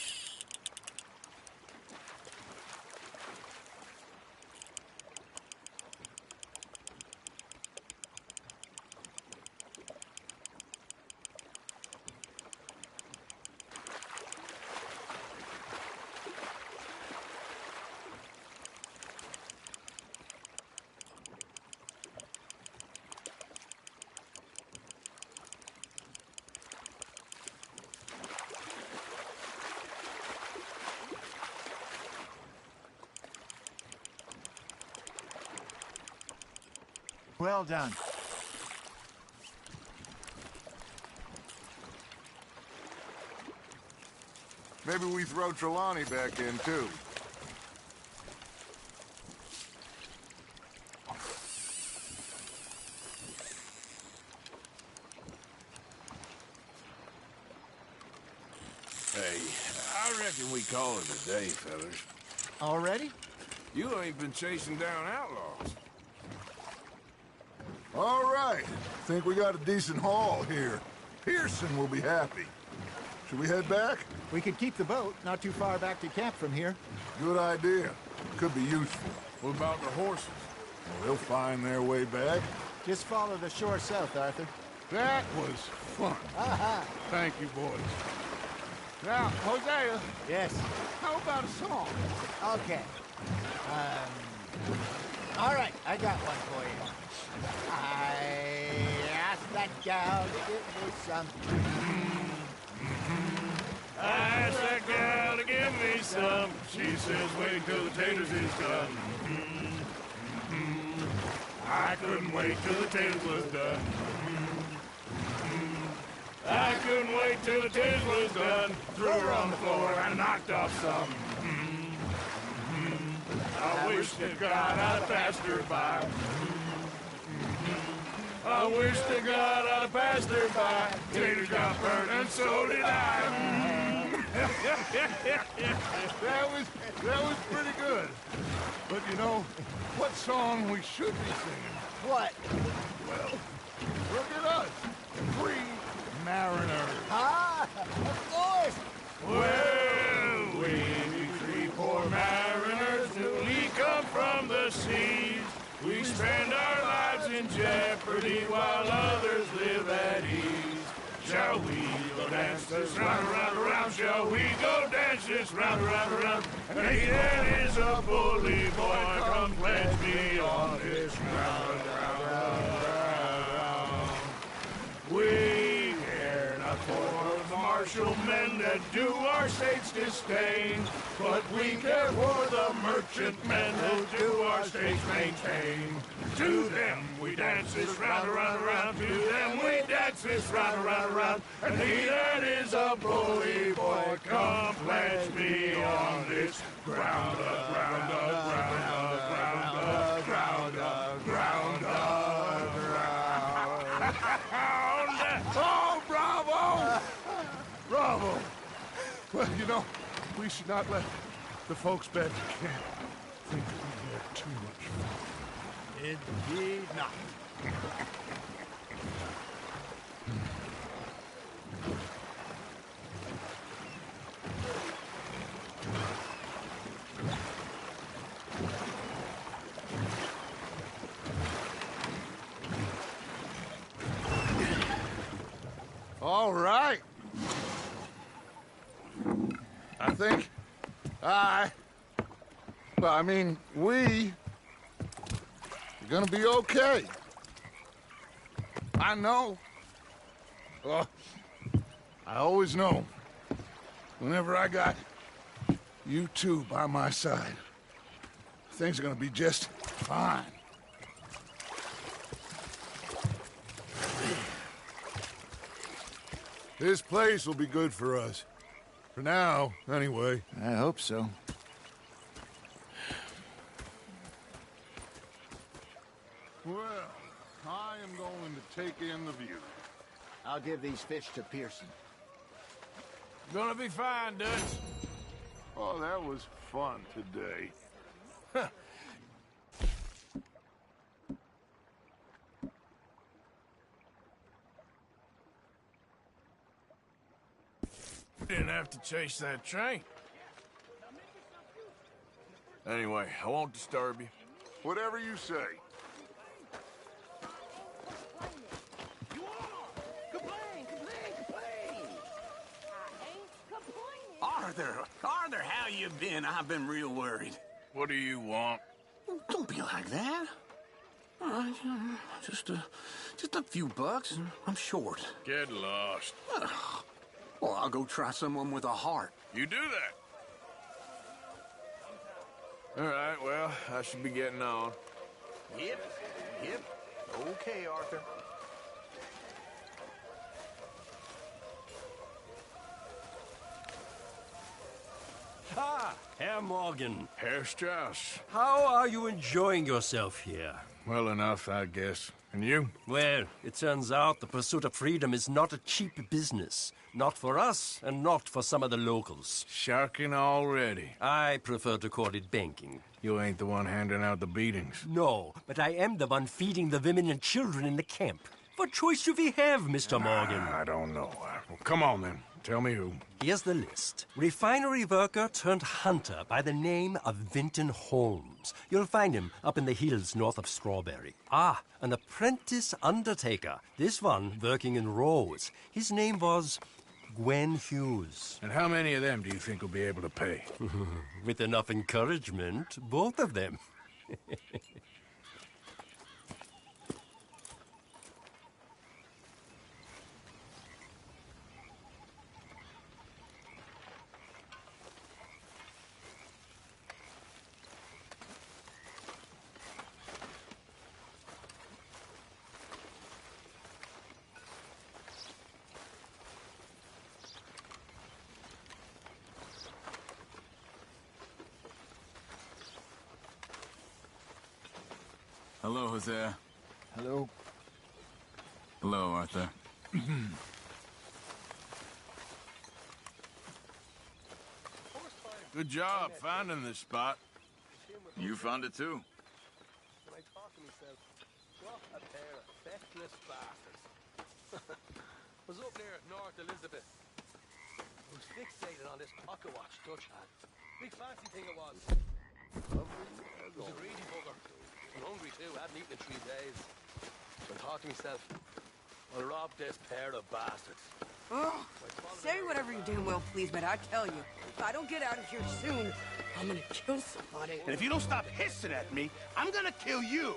Well done. Maybe we throw Trelawney back in, too. Hey, I reckon we call it a day, fellas. Already? You ain't been chasing down outlaws. All right. Think we got a decent haul here. Pearson will be happy. Should we head back? We could keep the boat not too far back to camp from here. Good idea. Could be useful. What about the horses? Well, they'll find their way back. Just follow the shore south, Arthur. That was fun. Aha! Thank you, boys. Now, Hosea, Yes. how about a song? Okay. All right, I got one for you. I asked that gal to give me some. I asked that gal to give me some. She says, wait till the taters is done. I couldn't wait till the taters was done. I couldn't wait till the taters was done. Threw her on the floor and knocked off some. I wish to God I'd passed her by. I wish to God I'd passed her by. Taters got burnt and so did I. That was pretty good. But you know, what song we should be singing? What? Well, look at us. 3 mariners. Ah, of course. Well, we 3 poor mariners, newly come from the seas. We spend our lives in jeopardy while others live at ease. Shall we go dance this round, around, around? Shall we go dance this round, around, around? And he that is a bully boy, come pledge me on this round, round, round, round. We care not for the martial men that do our state's disdain, but we care for the merchant men who do our state's maintain. To them we dance this round, around, around. To them we dance this round, around, around. And he that is a bully boy, come pledge me on this ground up, ground up, ground up, ground up, ground up, ground up, ground up. Oh, bravo! Bravo! Well, you know, we should not let the folks back to camp think that we had too much fun. Indeed not. All right. I think we are gonna be okay. I know. I always know. Whenever I got you two by my side, things are gonna be just fine. This place will be good for us. For now, anyway. I hope so. Well, I am going to take in the view. I'll give these fish to Pearson. Gonna be fine, Dutch. Oh, that was fun today. And have to chase that train. Anyway, I won't disturb you. Whatever you say. Arthur, how you been? I've been real worried. What do you want? Don't be like that. All right, just a few bucks, and I'm short. Get lost. Well, I'll go try someone with a heart. You do that. All right, well, I should be getting on. Yep. Okay, Arthur. Ah, Herr Morgan. Herr Strauss. How are you enjoying yourself here? Well enough, I guess. And you? Well, it turns out the pursuit of freedom is not a cheap business. Not for us, and not for some of the locals. Sharking already. I prefer to call it banking. You ain't the one handing out the beatings. No, but I am the one feeding the women and children in the camp. What choice do we have, Mr. Morgan? I don't know. Well, come on, then. Tell me who. Here's the list. Refinery worker turned hunter by the name of Vinton Holmes. You'll find him up in the hills north of Strawberry. Ah, an apprentice undertaker. This one working in Rose. His name was Gwen Hughes. And how many of them do you think will be able to pay? With enough encouragement, both of them. Hello, Hosea. Hello. Hello, Arthur. Good job finding this spot. You found it too. When I thought to myself, what a pair of feckless bastards. Was up near North Elizabeth. I was fixated on this pocket watch Dutch had. Big fancy thing it was. It was a greedy bugger. And hungry too, hadn't eaten in 3 days. So I thought to myself, I'll rob this pair of bastards. Oh, say whatever you damn well please, but I tell you, if I don't get out of here soon, I'm gonna kill somebody. And if you don't stop hissing at me, I'm gonna kill you.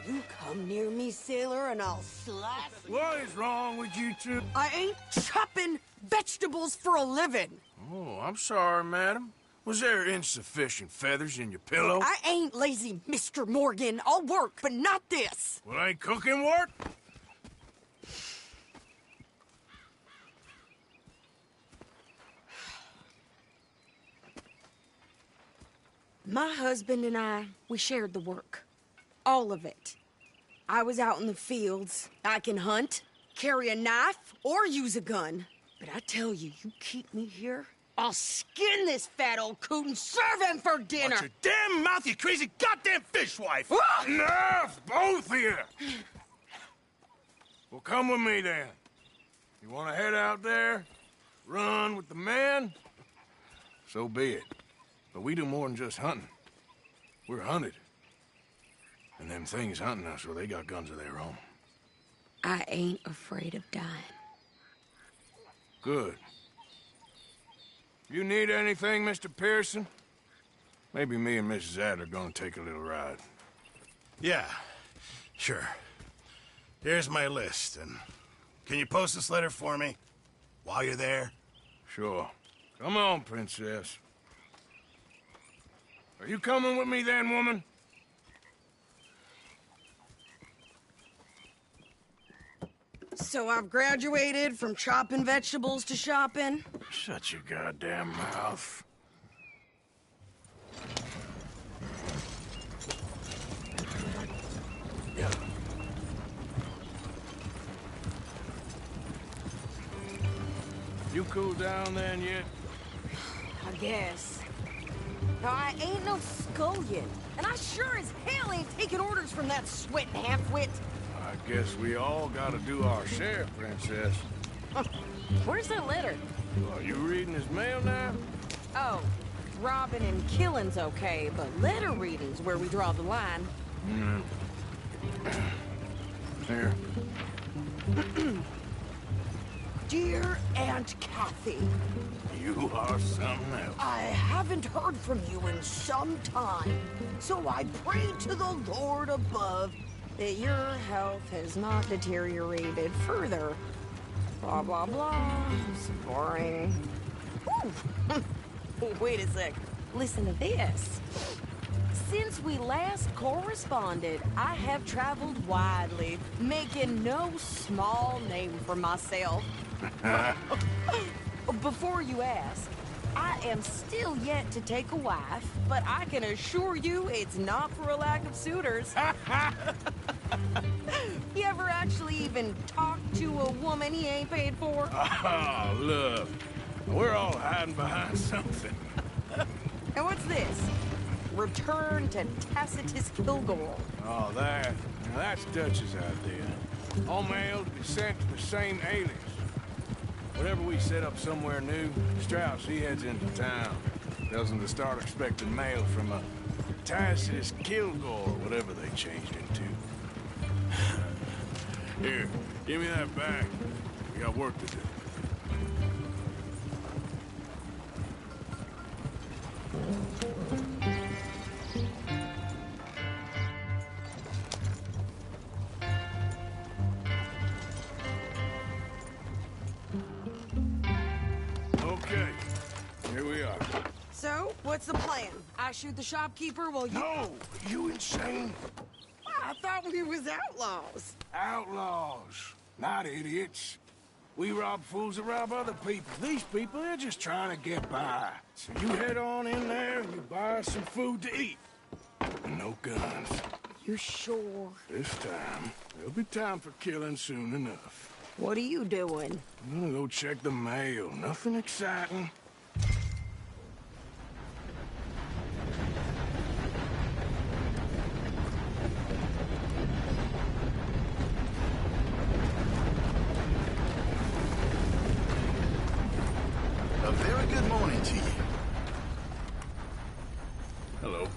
You come near me, sailor, and I'll slap you. What is wrong with you two? I ain't chopping vegetables for a living. Oh, I'm sorry, madam. Was there insufficient feathers in your pillow? I ain't lazy, Mr. Morgan. I'll work, but not this. Well, ain't cooking work? My husband and I, we shared the work. All of it. I was out in the fields. I can hunt, carry a knife, or use a gun. But I tell you, you keep me here, I'll skin this fat old coot and serve him for dinner. Watch your damn mouth, you crazy goddamn fishwife! Enough, both of you! Well, come with me, then. You want to head out there, run with the men? So be it. But we do more than just hunting. We're hunted. And them things hunting us, well, they got guns of their own. I ain't afraid of dying. Good. You need anything, Mr. Pearson? Maybe me and Mrs. Adler are gonna take a little ride. Yeah, sure. Here's my list, and can you post this letter for me while you're there? Sure. Come on, Princess. Are you coming with me then, woman? So I've graduated from chopping vegetables to shopping? Shut your goddamn mouth. You cool down then yet? I guess. Now, I ain't no scullion, and I sure as hell ain't taking orders from that sweating half-wit. I guess we all gotta do our share, Princess. Where's that letter? Are you reading his mail now? Oh, robbing and killing's okay, but letter reading's where we draw the line. Here. Dear Aunt Kathy, You are something else. I haven't heard from you in some time, so I pray to the Lord above that your health has not deteriorated further. Blah, blah, blah. It's boring. Ooh. Wait a sec. Listen to this. Since we last corresponded, I have traveled widely, making no small name for myself. Before you ask, I am still yet to take a wife, but I can assure you it's not for a lack of suitors. You ever actually even talk to a woman he ain't paid for? Oh, look. We're all hiding behind something. And what's this? Return to Tacitus Kilgore. Oh, that's Dutch's idea. All mail to be sent to the same alias. Whenever we set up somewhere new, Strauss, he heads into town. Tells them to start expecting mail from a Tacitus Kilgore, whatever they changed into. Here, give me that bag. We got work to do. Okay, here we are. So, what's the plan? I shoot the shopkeeper while you... No! You insane? I thought we was outlaws. Outlaws, not idiots. We rob fools that rob other people. These people, they're just trying to get by. So you head on in there and you buy us some food to eat. And no guns. You sure? This time, there'll be time for killing soon enough. What are you doing? I'm gonna go check the mail. Nothing exciting. A very good morning to you. Hello.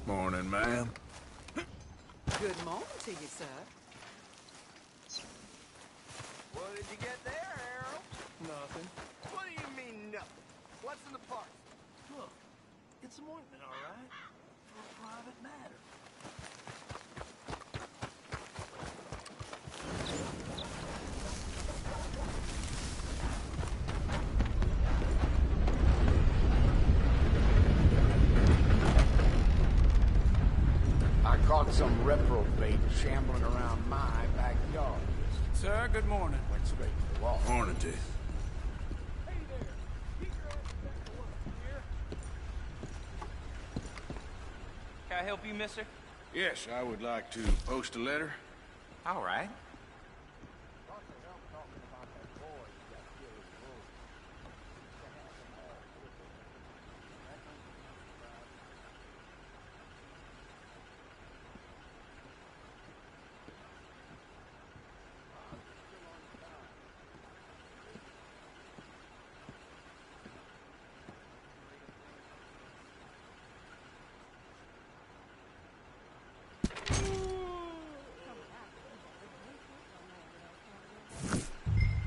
Morning, ma'am. Good morning to you, sir. What did you get there, Harold? Nothing. What do you mean, nothing? What's in the park? Look, it's some ointment, all right? For a private matter. I caught some reprobate shambling around my backyard. Sir, good morning. Went straight to the wall. Morning to you. Hey there. Keep your ass back to work, here. Can I help you, mister? Yes, I would like to post a letter. All right.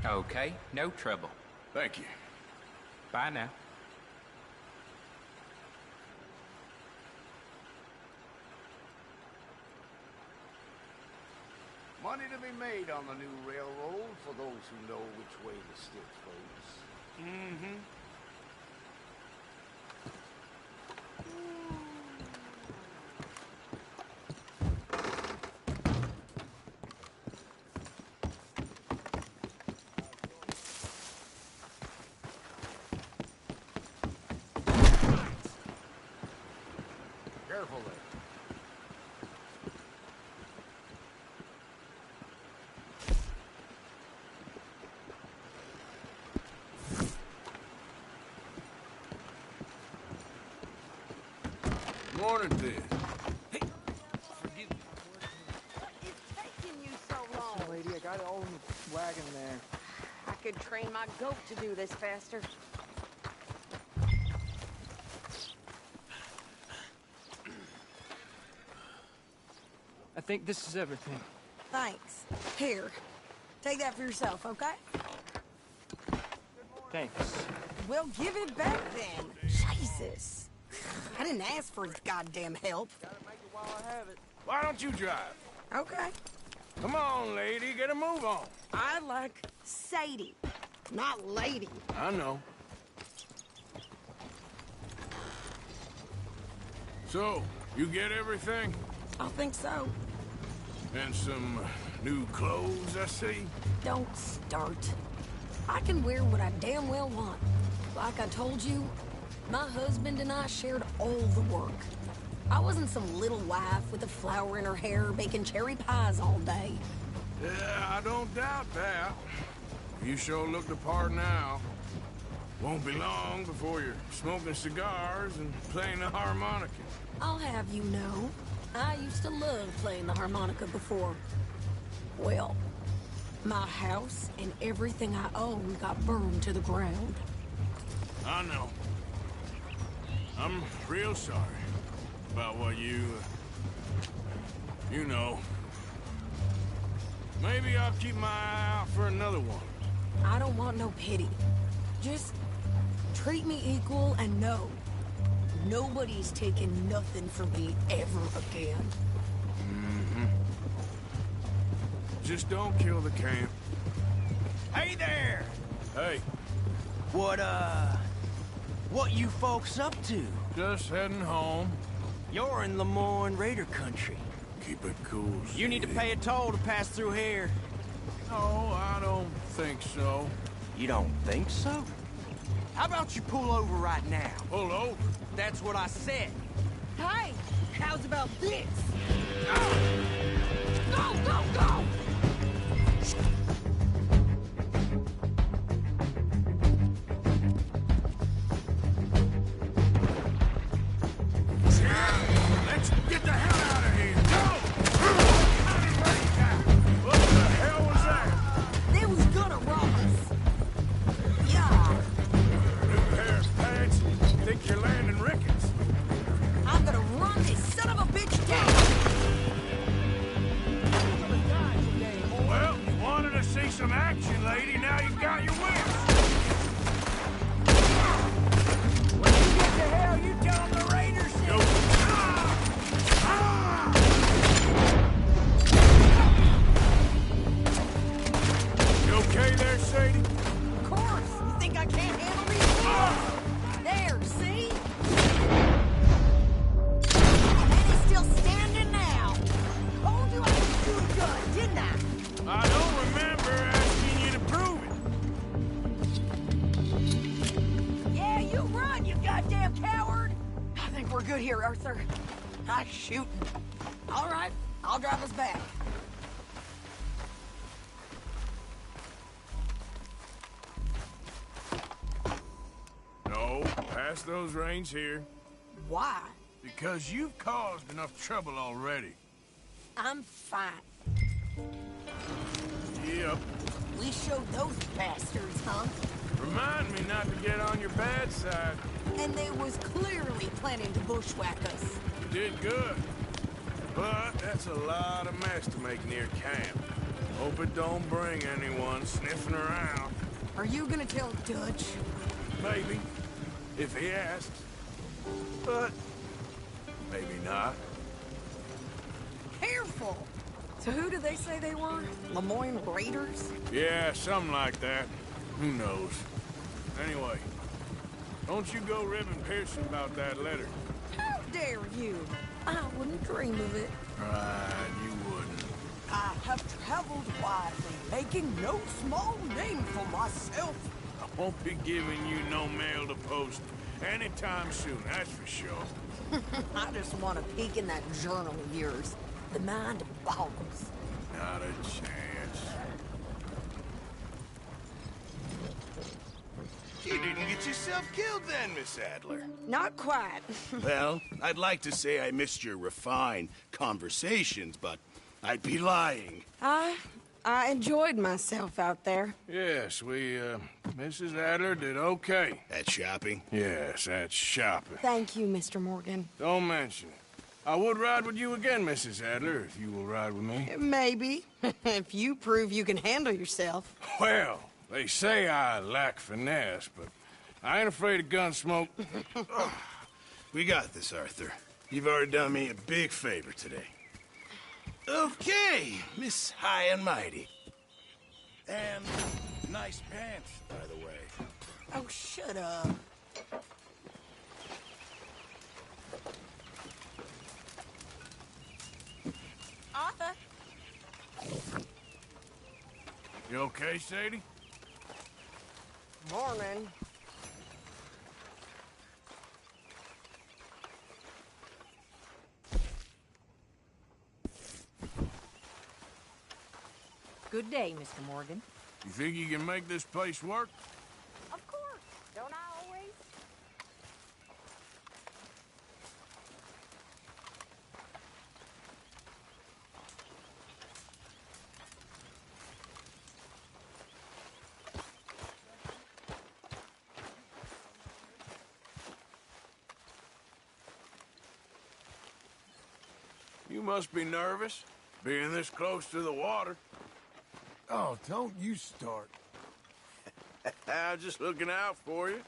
Okay, no trouble. Thank you. Bye now. Money to be made on the new railroad for those who know which way the stick flows. Mm-hmm. Careful there. Morning, Ted. Hey, forgive me. What is taking you so long? Lady, I got it all in the wagon there. I could train my goat to do this faster. I think this is everything. Thanks. Here, take that for yourself, okay? Thanks. Well, give it back then. Jesus. I didn't ask for his goddamn help. Why don't you drive? Okay. Come on, lady, get a move on. I like Sadie, not lady. I know. So, you get everything? I think so. And some new clothes, I see? Don't start. I can wear what I damn well want. Like I told you, my husband and I shared all the work. I wasn't some little wife with a flower in her hair baking cherry pies all day. Yeah, I don't doubt that. You sure look the part now. Won't be long before you're smoking cigars and playing the harmonica. I'll have you know, I used to love playing the harmonica before. Well, my house and everything I own got burned to the ground. I know. I'm real sorry about what you know. Maybe I'll keep my eye out for another one. I don't want no pity. Just treat me equal and know nobody's taking nothing from me ever again. Mm-hmm. Just don't kill the camp. Hey there! Hey. What you folks up to? Just heading home. You're in Lemoyne Raider country. Keep it cool, You need to pay a toll to pass through here. No, I don't think so. You don't think so? How about you pull over right now? Pull over? That's what I said. Hey, how's about this? Go, go, go! Let's get the hell out of here! Go! What the hell was that? They was gonna rob us. Yeah. New pair of pants? Think you're landing Ricketts? I'm gonna run this son of a bitch down. Well, you wanted to see some action, lady. Now you got your wish. When you get to hell, you tell them the Raiders sent you. You okay there, Sadie? Of course. You think I can't handle these things? There, see? And he's still standing now. Told you I could shoot a gun, didn't I? I don't remember asking you to prove it. Yeah, you run, you goddamn coward. I think we're good here, Arthur. I'm shooting. All right, I'll drive us back. No, pass those reins here. Why? Because you've caused enough trouble already. I'm fine. Yep. We showed those bastards, huh? Remind me not to get on your bad side. And they was clearly planning to bushwhack us. You did good. But that's a lot of mess to make near camp. Hope it don't bring anyone sniffing around. Are you gonna tell Dutch? Maybe. If he asks. But maybe not. Careful! So who did they say they were? Lemoyne Raiders? Yeah, something like that. Who knows? Anyway, don't you go ribbing Pearson about that letter. How dare you? I wouldn't dream of it. Right, you wouldn't. I have traveled widely, making no small name for myself. I won't be giving you no mail to post anytime soon, that's for sure. I just want to peek in that journal of yours. The mind boggles. Not a chance. You didn't get yourself killed then, Miss Adler. Not quite. Well, I'd like to say I missed your refined conversations, but I'd be lying. I I enjoyed myself out there. Yes, Mrs. Adler did okay. At shopping? Yes, at shopping. Thank you, Mr. Morgan. Don't mention it. I would ride with you again, Mrs. Adler, if you will ride with me. Maybe. If you prove you can handle yourself. Well, they say I lack finesse, but I ain't afraid of gun smoke. We got this, Arthur. You've already done me a big favor today. Okay, Miss High and Mighty. And nice pants, by the way. Oh, shut up. Arthur? You okay, Sadie? Morning. Good day, Mr. Morgan. You think you can make this place work? Of course. Don't I always? You must be nervous, being this close to the water. Oh, don't you start. I'm just looking out for you.